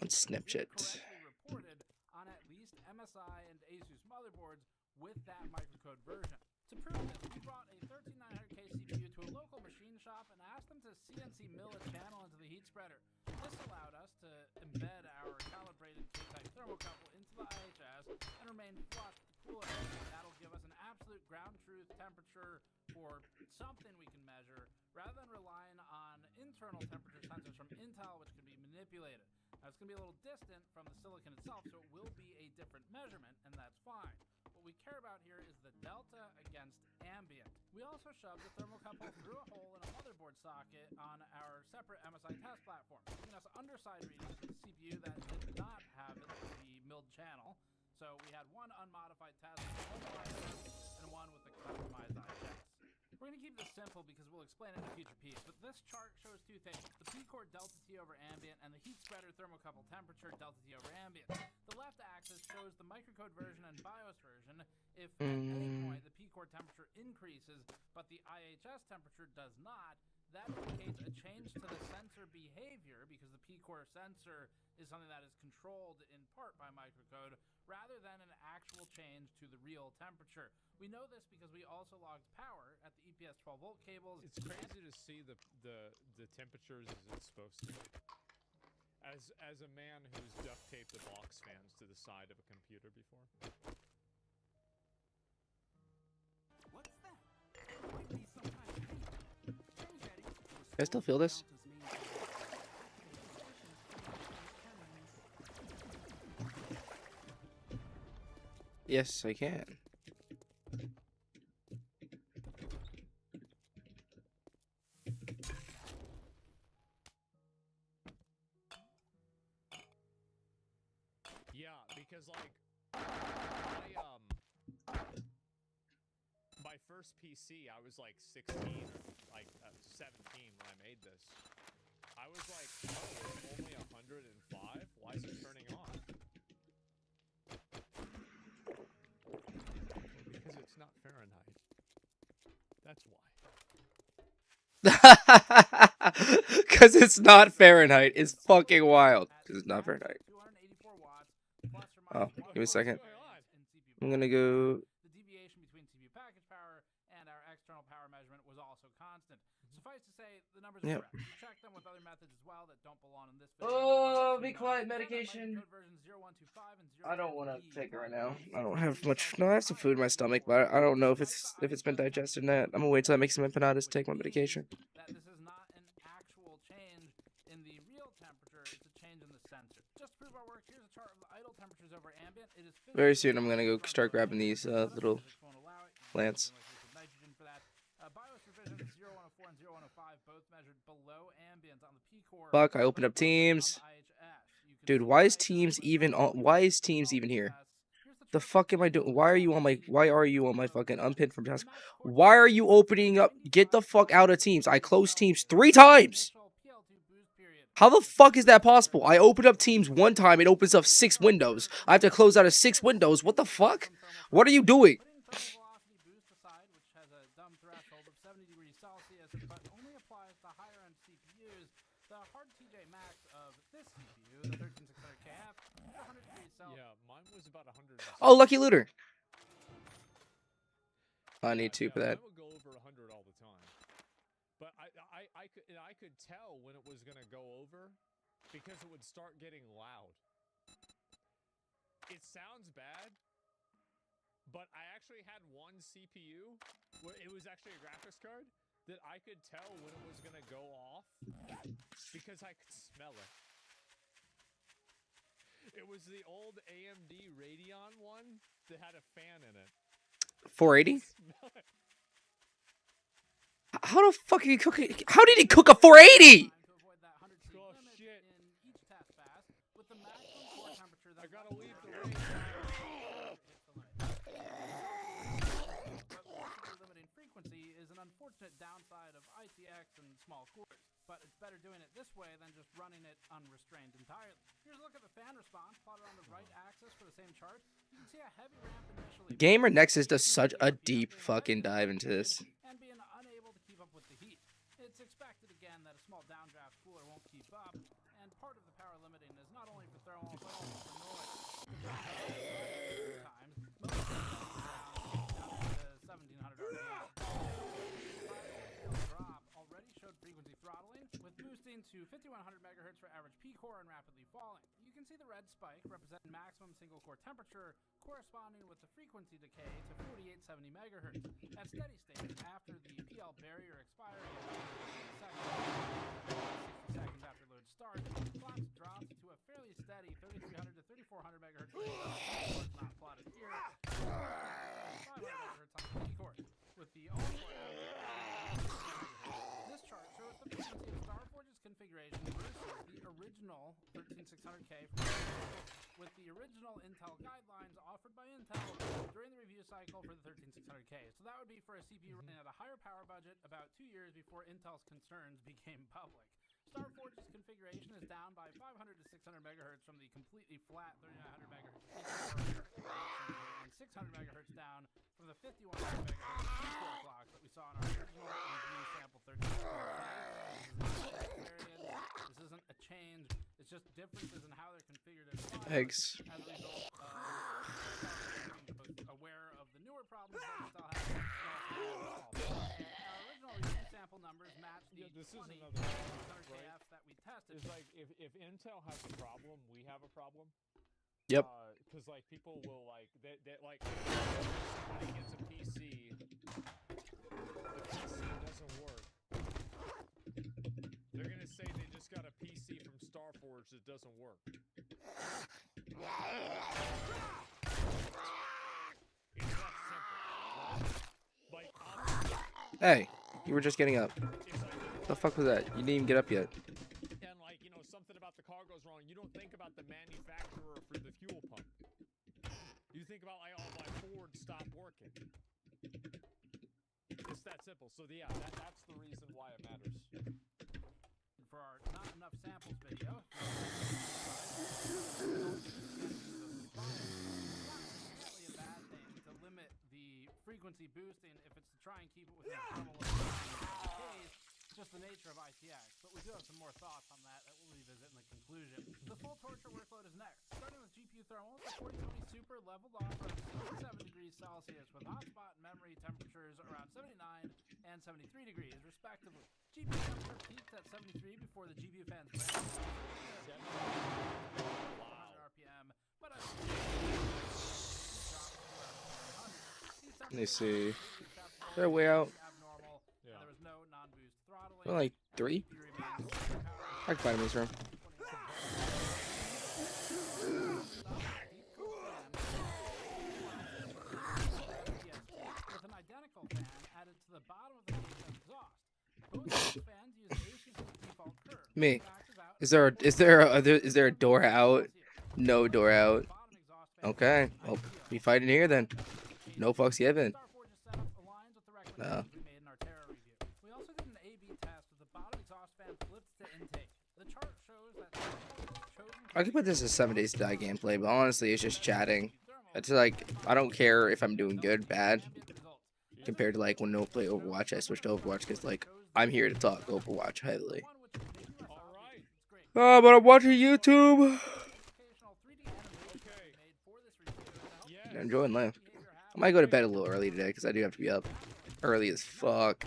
on Snapchat. correctly reported on at least MSI and Asus motherboards with that microcode version. To prove this, we brought a 13900K CPU to a local machine shop and asked them to CNC mill a channel into the heat spreader. This allowed us to embed our calibrated K-type thermocouple into the IHS and remain flush with the cooler. That'll give us an absolute ground truth temperature for something we can measure, rather than relying on internal temperature sensors from Intel, which can be manipulated. Now, it's going to be a little distant from the silicon itself, so it will be a different measurement, and that's fine. What we care about here is the delta against ambient. We also shoved the thermocouple through a hole in a motherboard socket on our separate MSI test platform, giving us underside readings with the CPU that did not have the milled channel. So we had one unmodified test with the whole IHS and one with the customized IHS. We're going to keep this simple because we'll explain it in a future piece, but this chart shows two things: the P-core delta T over ambient and the heat spreader thermocouple temperature delta T over ambient. The left axis shows the microcode version and BIOS version. If at any point the P-core temperature increases, but the IHS temperature does not, that indicates a change to the sensor behavior, because the P-core sensor is something that is controlled in part by microcode, rather than an actual change to the real temperature. We know this because we also logged power at the EPS 12-volt cables. It's crazy to see the temperatures as it's supposed to be. As a man who's duct taped the box fans to the side of a computer before. What's that? Might be some kind of paint. I still feel this. Yes, I can. Yeah, because like my first PC, I was like 16 or like 17 when I made this. I was like, oh, it's only 105? Why is it turning on? Because it's not Fahrenheit. That's why. Because it's not Fahrenheit. It's fucking wild. Because it's not Fahrenheit. 284 watts, plus or Oh, minus give me a second. in CPU I'm gonna go. The deviation between CPU package power and our external power measurement was also constant. Suffice to say, the numbers Yep. are correct. We checked them with other methods as well that don't belong in this video. Oh, So be note quiet, that medication. microcode version 0125 and I don't want to 01E take it right follow now. these I don't have lines. much. No, I have some food in my stomach, but I don't know if it's been digested or not. I'm gonna wait till I make some empanadas to take my medication. That this is not an actual change in the real temperature, it's a change in the sensor. Just to prove our work, here's a chart of the idle temperatures over ambient. It is Very soon, I'm gonna go start grabbing these little plants. Nitrogen for that. BIOS revisions 0104 and 0105 both measured below ambient on the P-core. Fuck! I opened up Teams. Dude, why is Teams even on? Why is Teams even here? The fuck am I doing? Why are you on my? Why are you on my fucking unpinned from task? Why are you opening up? Get the fuck out of Teams! I closed Teams 3 times. How the fuck is that possible? I open up Teams one time, it opens up 6 windows. I have to close out of 6 windows. What the fuck? What are you doing? Putting thermal velocity boost aside, which has a dumb threshold of 70 degrees Celsius, but only applies to higher-end CPUs, the hard TJ Max of this CPU, the 13600KF, is 100 degrees Celsius. Yeah, mine was about 100. Oh, lucky looter. I need 2 for that. I would go over 100 all the time. But I could tell when it was gonna go over because it would start getting loud. It sounds bad, but I actually had one CPU where it was actually a graphics card that I could tell when it was gonna go off because I could smell it. It was the old AMD Radeon one that had a fan in it. 480? Smell it. How the fuck are you cooking? How did he cook a 480? To avoid that 100 C Oh, limit shit. in each test pass, with the maximum core temperature that I gotta leave the hits the limit. But possibly limiting frequency is an unfortunate downside of ITX and small cores, but it's better doing it this way than just running it unrestrained entirely. Here's a look at the fan response plotted on the right axis for the same chart. You can see a heavy ramp initially. Gamer Nexus does such a deep fucking dive into this. And being unable to keep up with the heat. It's expected again that a small downdraft cooler won't keep up, and part of the power limiting is not only for thermal but also for noise. Times, most of them down to 1700 RPM. Drop already showed frequency throttling, with boosting to 5100 megahertz for average P-core and rapidly falling. You can see the red spike representing maximum single core temperature corresponding with the frequency decay to 4870 megahertz. At steady state, after the PL barrier expiry about 60 seconds after load starts, the clock drops to a fairly steady 3300 to 3400 megahertz range. Not plotted here. 500 megahertz on the P-core, with the all-core average. This chart shows the frequency of StarForge's configuration versus the original 13600K with the original Intel guidelines offered by Intel during the review cycle for the 13600K. So that would be for a CPU running at a higher power budget about 2 years before Intel's concerns became public. StarForge's configuration is down by 500 to 600 megahertz from the completely flat 3900 megahertz and 600 megahertz down from the 5100 megahertz P-core clocks that we saw in our original review sample 1300K. This isn't a change, it's just differences in how they're configured and applied. Eggs. As a result of aware of the newer problems that we still have. Our original review sample numbers match the This is 20 another one, 100KF that we tested. It's like if Intel has a problem, we have a problem. Yep. Because like people will like they like somebody gets a PC, the PC doesn't work. They're gonna say they just got a PC from StarForge that doesn't work. It's that simple. Like Hey, you were just getting up. it's like What the fuck was that? You didn't even get up yet. and like something about the car goes wrong. You don't think about the manufacturer for the fuel pump. You think about like, oh, my Ford stopped working. It's that simple. So yeah, that's the reason why it matters. For our not enough samples video. It's not a bad thing to limit the frequency boosting if it's to try and keep it within a thermal case. It's just the nature of ITX, but we do have some more thoughts on that we'll revisit in the conclusion. The full torture workload is next, starting with GPU thermal. The 4020 Super leveled off around 67 degrees Celsius with hotspot and memory temperatures around 79 and 73 degrees, respectively. GPU temperature peaked at 73 before the GPU fans ran 100 RPM, but Let me see. They're way out. abnormal. Yeah. There was no non-boost throttling. They're like 3. I can find them in this room. With an identical fan added to the bottom of the case as exhaust. Both these fans use ASUS's default curve. Me. Maxes out Is there a door out? No door out. bottom exhaust fan. Okay. Well, we fighting here then. No fucks given. StarForge's setup aligns with the recommendations we made in our Terra review. We also did an A/B test with the bottom exhaust fan flipped to intake. The chart I could put this as 7 Days to Die gameplay, but honestly, it's just chatting. It's like, I don't care if I'm doing good, bad, compared to like when no play Overwatch, I switched to Overwatch because like, I'm here to talk Overwatch heavily. Oh, but I'm watching YouTube. Enjoying life. I might go to bed a little early today because I do have to be up early as fuck.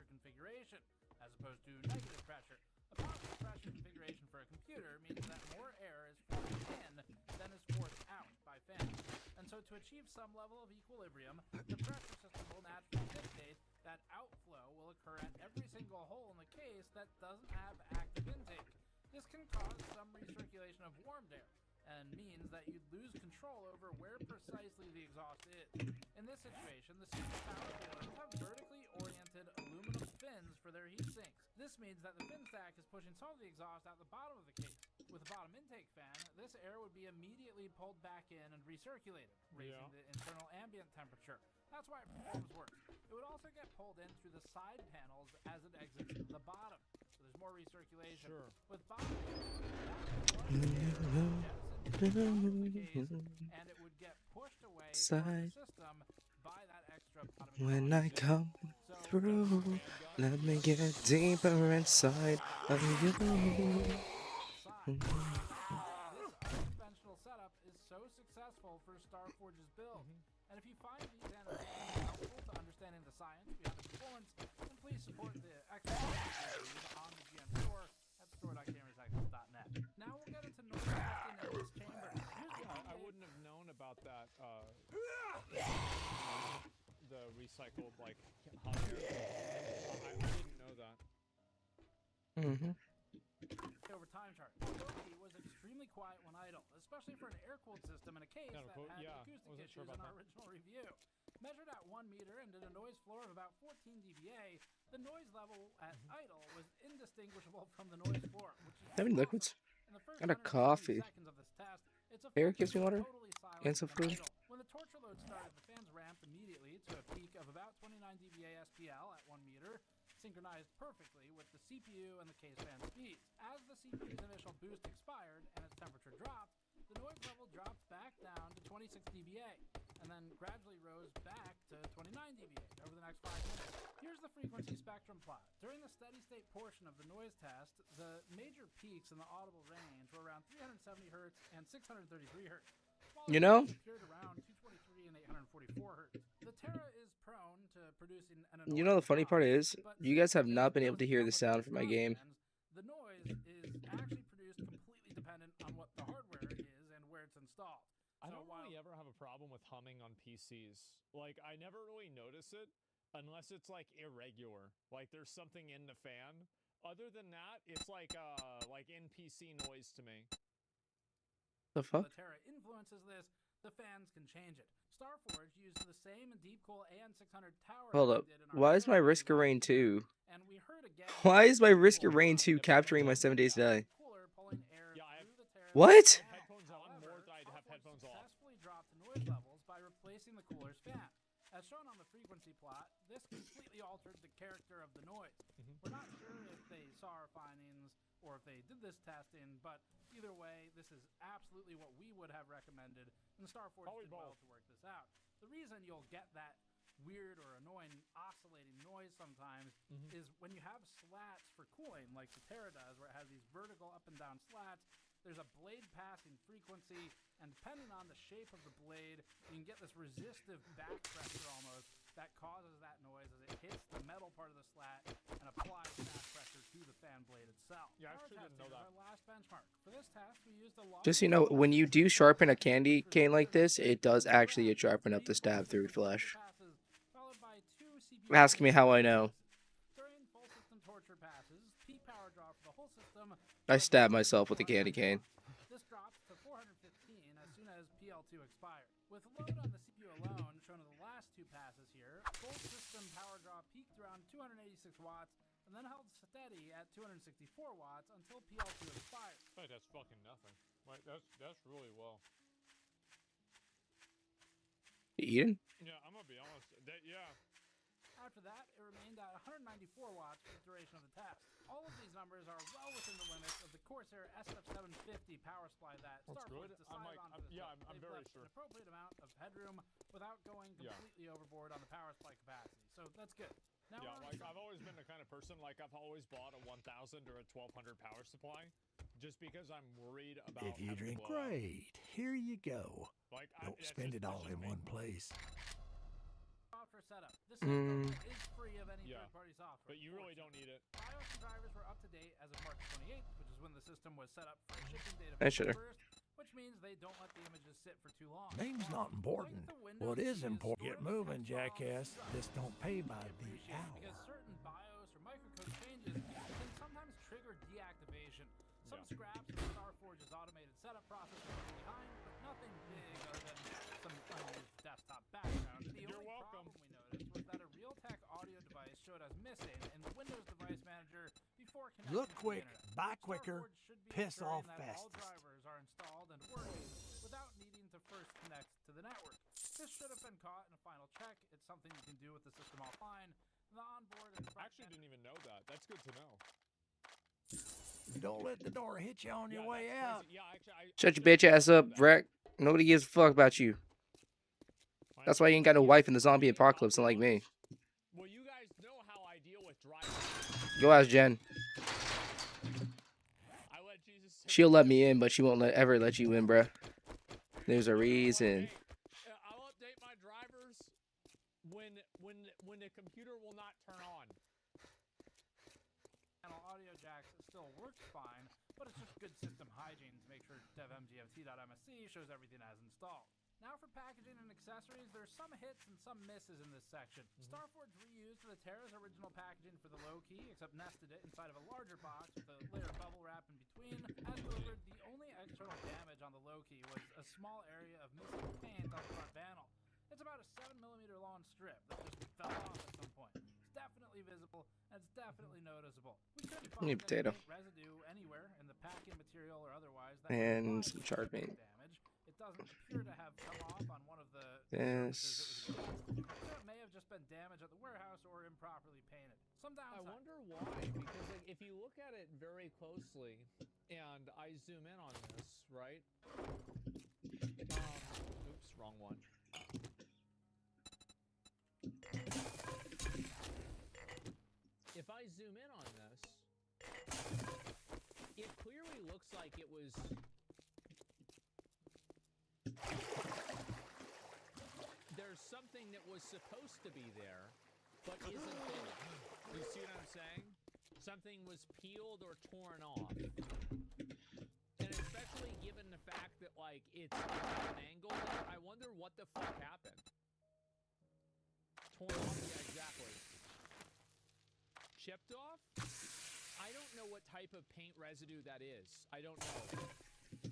Configuration as opposed to negative pressure. A positive pressure configuration for a computer means that more air is forced in than is forced out by fans. And so to achieve some level of equilibrium, the pressure system will naturally dictate that outflow will occur at every single hole in the case that doesn't have active intake. This can cause some recirculation of warmed air and means that you'd lose control over where precisely the exhaust is. In this situation, the superpower boilers have vertically oriented aluminum fins for their heat sinks. This means that the fin stack is pushing some of the exhaust out the bottom of the case. With a bottom intake fan, this air would be immediately pulled back in and recirculated, raising the internal ambient temperature. That's why it performs worse. It would also get pulled in through the side panels as it exits the bottom. So there's more recirculation. Sure. With bottom and it would get pushed away from the system by that extra bottom. When I come through, let me get deeper inside of you. This unconventional setup is so successful for StarForge's build. And if you find these animations helpful to understanding the science behind the performance, then please support the expert reviews on the GM store at store.gamersnexus.net. Now we'll get into noise testing in this chamber. I wouldn't have known about that. The recycled like hot air. I didn't know that. Over time chart. Loki was extremely quiet when idle, especially for an air-cooled system in a case that had acoustic issues in our original review. Measured at 1 meter and did a noise floor of about 14 dBA, the noise level at idle was indistinguishable from the noise floor. Have any liquids? Got a coffee. Eric gives me water and some food. When the torture load started, the fans ramped immediately to a peak of about 29 dBA SPL at 1 meter, synchronized perfectly with the CPU and the case fan speeds. As the CPU's initial boost expired and its temperature dropped, the noise level dropped back down to 26 dBA, and then gradually rose back to 29 dBA over the next 5 minutes. Here's the frequency spectrum plot. During the steady-state portion of the noise test, the major peaks in the audible range were around 370 Hz and 633 Hz. You know? Around 223 and 844 Hz. The Terra is prone to producing an You know the funny part is, you guys have not been able to hear the sound from my game. The noise is actually produced completely dependent on what the hardware is and where it's installed. I don't really ever have a problem with humming on PCs. Like, I never really notice it unless it's like irregular. Like there's something in the fan. Other than that, it's like NPC noise to me. The fuck? The Terra influences this. The fans can change it. StarForge used the same Deepcool AN600 tower. Hold up. Why is my Risk of Rain 2? And we heard again. Why is my Risk of Rain 2 capturing my 7 Days to Die? Yeah, What? Headphones on more than I'd have headphones off. Successfully dropped noise levels by replacing the cooler's fan. As shown on the frequency plot, this completely altered the character of the noise. We're not sure if they saw our findings or if they did this testing, but either way, this is absolutely what we would have recommended, and StarForge did well to work this out. The reason you'll get that weird or annoying oscillating noise sometimes is when you have slats for cooling, like the Terra does, where it has these vertical up and down slats. There's a blade passing frequency, and depending on the shape of the blade, you can get this resistive back pressure almost that causes that noise as it hits the metal part of the slat and applies back pressure to the fan blade itself. Yeah, I actually didn't know that. Our last benchmark. For this test, we used a Just so you know, when you do sharpen a candy cane like this, it does actually sharpen up the stab through flesh. Ask me how I know. During full system torture passes, peak power draw for the whole system. I stabbed myself with a candy cane. This drops to 415 as soon as PL2 expired. With load on the CPU alone, shown in the last two passes here, full system power draw peaked around 286 watts and then held steady at 264 watts until PL2 expired. Wait, that's fucking nothing. Wait, that's really low. You eating? Yeah, I'm gonna be honest. Yeah. After that, it remained at 194 watts for the duration of the test. All of these numbers are well within the limits of the Corsair SF750 power supply that That's Starforge good. decided on for this test. I'm They've very left sure. an appropriate amount of headroom without going completely overboard on the power supply capacity. So that's good. Now Yeah, like I've always been the kind of person, like I've always bought a 1000 or a 1200 power supply just because I'm worried about If you having drink, blowouts. great. Here you go. Like, Don't spend it all in one place. software setup. This system is free of any third-party software. But you really don't need it. BIOS and drivers were up to date as of March 28th, which is when the system was set up for shipping data I should've. first, which means they don't let the images sit for too long. Name's not important. What is important, get moving, jackass. This don't pay by the hour. Because certain BIOS or microcode changes can sometimes trigger deactivation. Some scraps of Starforge's automated setup process are behind, but nothing big other than some unused desktop background. The only problem we noticed was that a Realtek audio device showed us missing in the Windows Device Manager before connecting Look to the quick, internet. buy quicker, Starforge should be piss ensuring off that all fastest. drivers are installed and working without needing to first connect to the network. This should have been caught in a final check. It's something you can do with the system offline. The onboard and I actually didn't even know that. That's good to know. Don't let the door hit you on your way out. Yeah, actually, Shut your bitch ass up, Breck. Nobody gives a fuck about you. That's why you ain't got no wife in the zombie apocalypse, unlike me. Well, you guys know how I deal with driving. Go ask Jen. I let Jesus. She'll let me in, but she won't ever let you in, bruh. There's a reason. I'll update my drivers when the computer will not turn on. Audio jacks still works fine, but it's just good system hygiene to make sure devmgft.msc shows everything as installed. Now for packaging and accessories, there's some hits and some misses in this section. Starforge reused the Terra's original packaging for the low key, except nested it inside of a larger box with a layer of bubble wrap in between. As delivered, the only external damage on the low key was a small area of missing paint on the front panel. It's about a 7mm long strip that just fell off at some point. It's definitely visible, and it's definitely noticeable. We couldn't find any potato. paint residue anywhere in the packing material or otherwise. That And would some imply charred paint paint. damage. It doesn't appear to have come off on one of the This. surfaces it was against. So it may have just been damage at the warehouse or improperly painted. Some I downside. wonder why, because like, if you look at it very closely, and I zoom in on this, right? Oops, wrong one. If I zoom in on this, it clearly looks like it was. There's something that was supposed to be there, but isn't there. You see what I'm saying? Something was peeled or torn off. And especially given the fact that, like, it's at an angle, I wonder what the fuck happened. Torn off? Yeah, exactly. Chipped off? I don't know what type of paint residue that is. I don't know.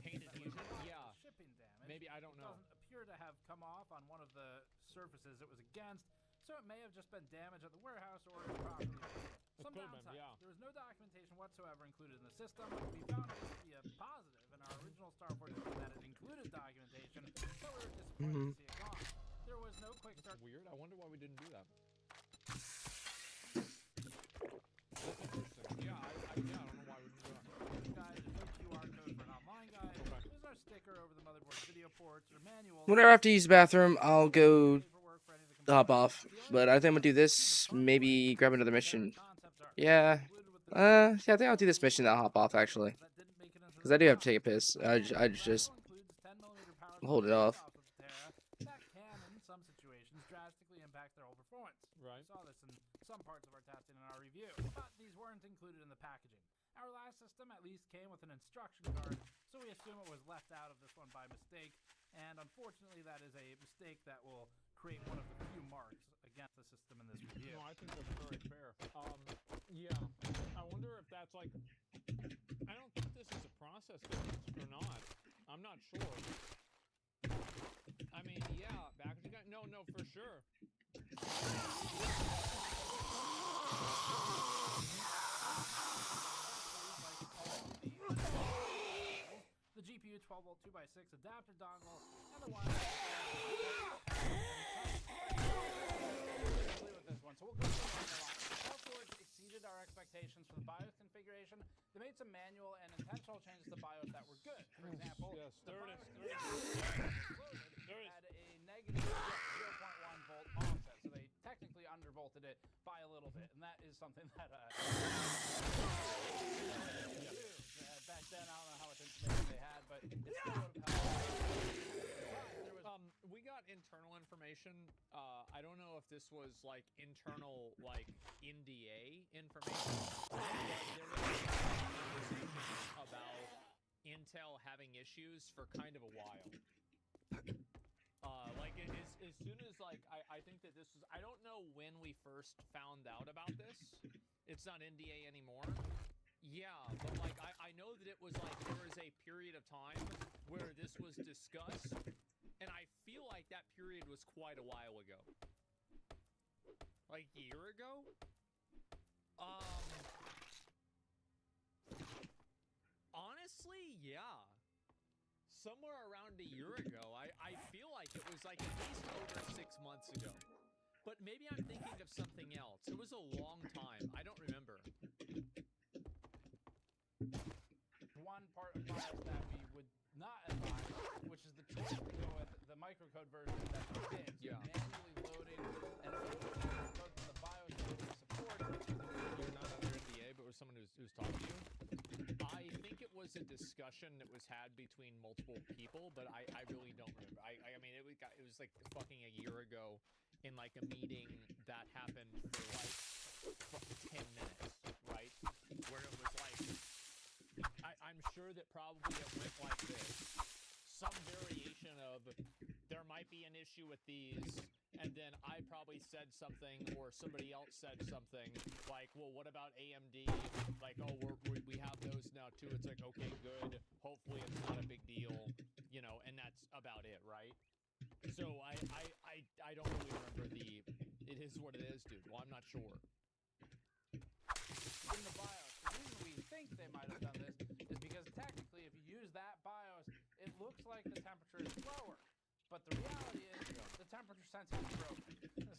Paint adhesion? Yeah. Shipping damage. Maybe, I don't know. It doesn't appear to have come off on one of the surfaces it was against, so it may have just been damage at the warehouse or improperly painted. Some downside. There was no documentation whatsoever included in the system. We found this to be a positive in our original Starforge that it included documentation, but we were disappointed to see it gone. There was no quick start. Weird. I wonder why we didn't do that. That's interesting. Yeah, I don't know why we didn't do that. Guide, there's no QR code for an online guide. There's no sticker over the motherboard video ports or manual. Whenever I have to use the bathroom, I'll go hop off. But I think I'm gonna do this. Maybe grab another mission. Yeah. Yeah, I think I'll do this mission. Then I'll hop off actually, because I do have to take a piss. I just hold it off. That can, in some situations, drastically impact their whole performance. Right. We saw this in some parts of our testing and our review, but these weren't included in the packaging. Our last system at least came with an instruction card, so we assume it was left out of this one by mistake, and unfortunately that is a mistake that will create one of the few marks against the system in this review. No, I think that's very fair. Yeah. I wonder if that's like. I don't think this is a process difference or not. I'm not sure. I mean, yeah, packaging guy. No, for sure. The GPU 12-volt 2x6 adapter dongle and the one. it by a little bit, and that is something that back then I don't know how much information they had, but it still would have helped. We got internal information. I don't know if this was like internal, like NDA information, but there was conversations about Intel having issues for kind of a while. Like as soon as like I think that this was, I don't know when we first found out about this. It's not NDA anymore. Yeah, but like I know that it was like there was a period of time where this was discussed, and I feel like that period was quite a while ago. Like a year ago? Honestly, yeah. Somewhere around a year ago. I feel like it was like at least over 6 months ago. But maybe I'm thinking of something else. It was a long time. I don't remember. One part of BIOS that we would not advise, which is the choice to go with the microcode version that you did. Yeah. Manually loading and opening the code from the BIOS that we support. You're not under NDA, but was someone who's talking to you? I think it was a discussion that was had between multiple people, but I really don't remember. I mean, it was like fucking a year ago in like a meeting that happened for like 10 minutes, right? Where it was like, I'm sure that probably it went like this. Some variation of, there might be an issue with these, and then I probably said something, or somebody else said something, like, well, what about AMD? Like, oh, we have those now too. It's like, okay, good. Hopefully it's not a big deal, you know, and that's about it, right? So I don't really remember it is what it is, dude. Well, I'm not sure. In the BIOS, the reason we think they might have done this is because technically if you use that BIOS, it looks like the temperature is lower. But the reality is the temperature sensing is broken.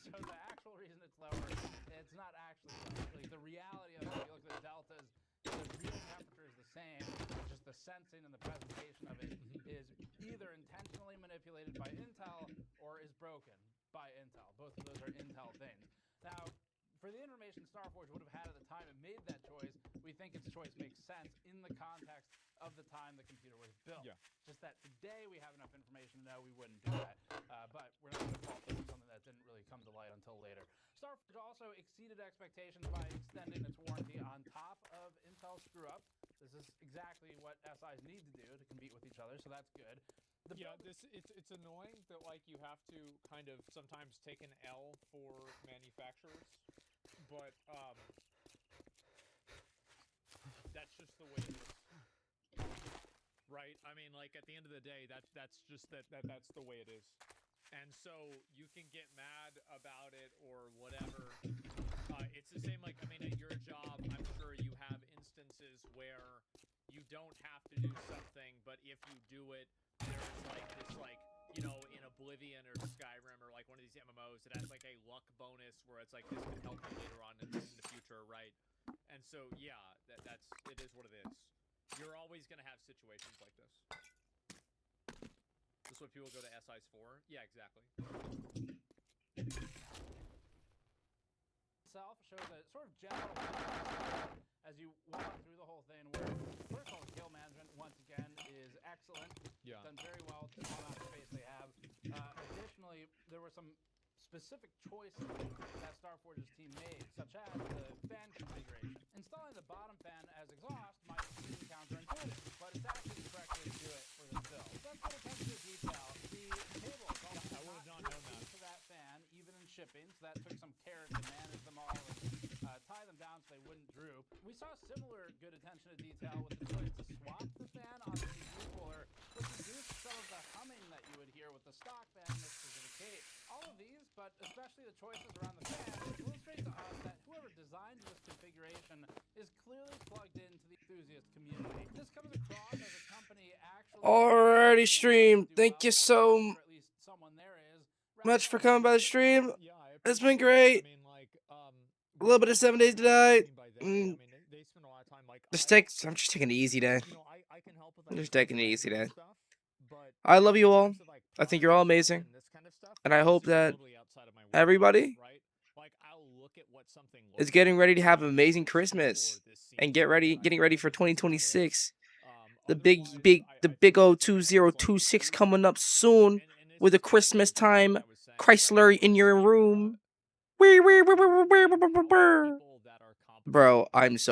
So the actual reason it's lower, it's not actually lower. Like the reality of it, if you look at the deltas, the real temperature is the same. Just the sensing and the presentation of it is either intentionally manipulated by Intel or is broken by Intel. Both of those are Intel things. Now, for the information Starforge would have had at the time it made that choice, we think its choice makes sense in the context of the time the computer was built. Yeah. Just that today we have enough information to know we wouldn't do that. But we're not going to fault them for something that didn't really come to light until later. Starforge also exceeded expectations by extending its warranty on top of Intel screw-ups. This is exactly what SIs need to do to compete with each other, so that's good. It's annoying that like you have to kind of sometimes take an L for manufacturers, but that's just the way it is, right? I mean, like at the end of the day, that's just that's the way it is, and so you can get mad about it or whatever. It's the same. Like I mean, at your job, I'm sure you have instances where you don't have to do something, but if you do it, there's like this, like, you know, in Oblivion or Skyrim or like one of these MMOs, it has like a luck bonus where it's like this can help you later on in the future, right? And so yeah, it is what it is. You're always gonna have situations like this. This is what people go to SIs for. Yeah, exactly. Itself shows a sort of general as you walk through the whole thing, where first of all, skill management once again is excellent. Yeah. Done very well to the amount of space they have. Additionally, there were some specific choices that Starforge's team made, such as the fan configuration. Installing the bottom fan as exhaust might seem counterintuitive, but it's actually the correct way to do it for this build. Let's get attention to detail. The cable is also I would have not known that. to that fan, even in shipping, so that took some care to manage them all and tie them down so they wouldn't droop. We saw similar good attention to detail with the choice to swap the fan on the CPU cooler, which reduced some of the humming that you would hear with the stock fan in this specific case. All of these, but especially the choices around the fan, illustrate to us that whoever designed this configuration is clearly plugged into the enthusiast community. This comes across as a company actually... Alrighty, stream. Thank you so or at least someone there is, much for coming by the stream. Yeah, It's been great. I mean, like, A little bit of 7 days to die. I mean, they spend a lot of time like I'm just taking it easy day. you know, I can help with I'm like, just taking it easy day. stuff, but I love you all. in terms of, like, I think you're all product amazing. and this kind of stuff, And I this hope is that totally outside of my wheelhouse, everybody right? Like I'll look at is getting ready to have an amazing Christmas and getting ready for 2026. The big O 2026 coming up soon with a Christmas time Chrysler in your room. Bro, I'm so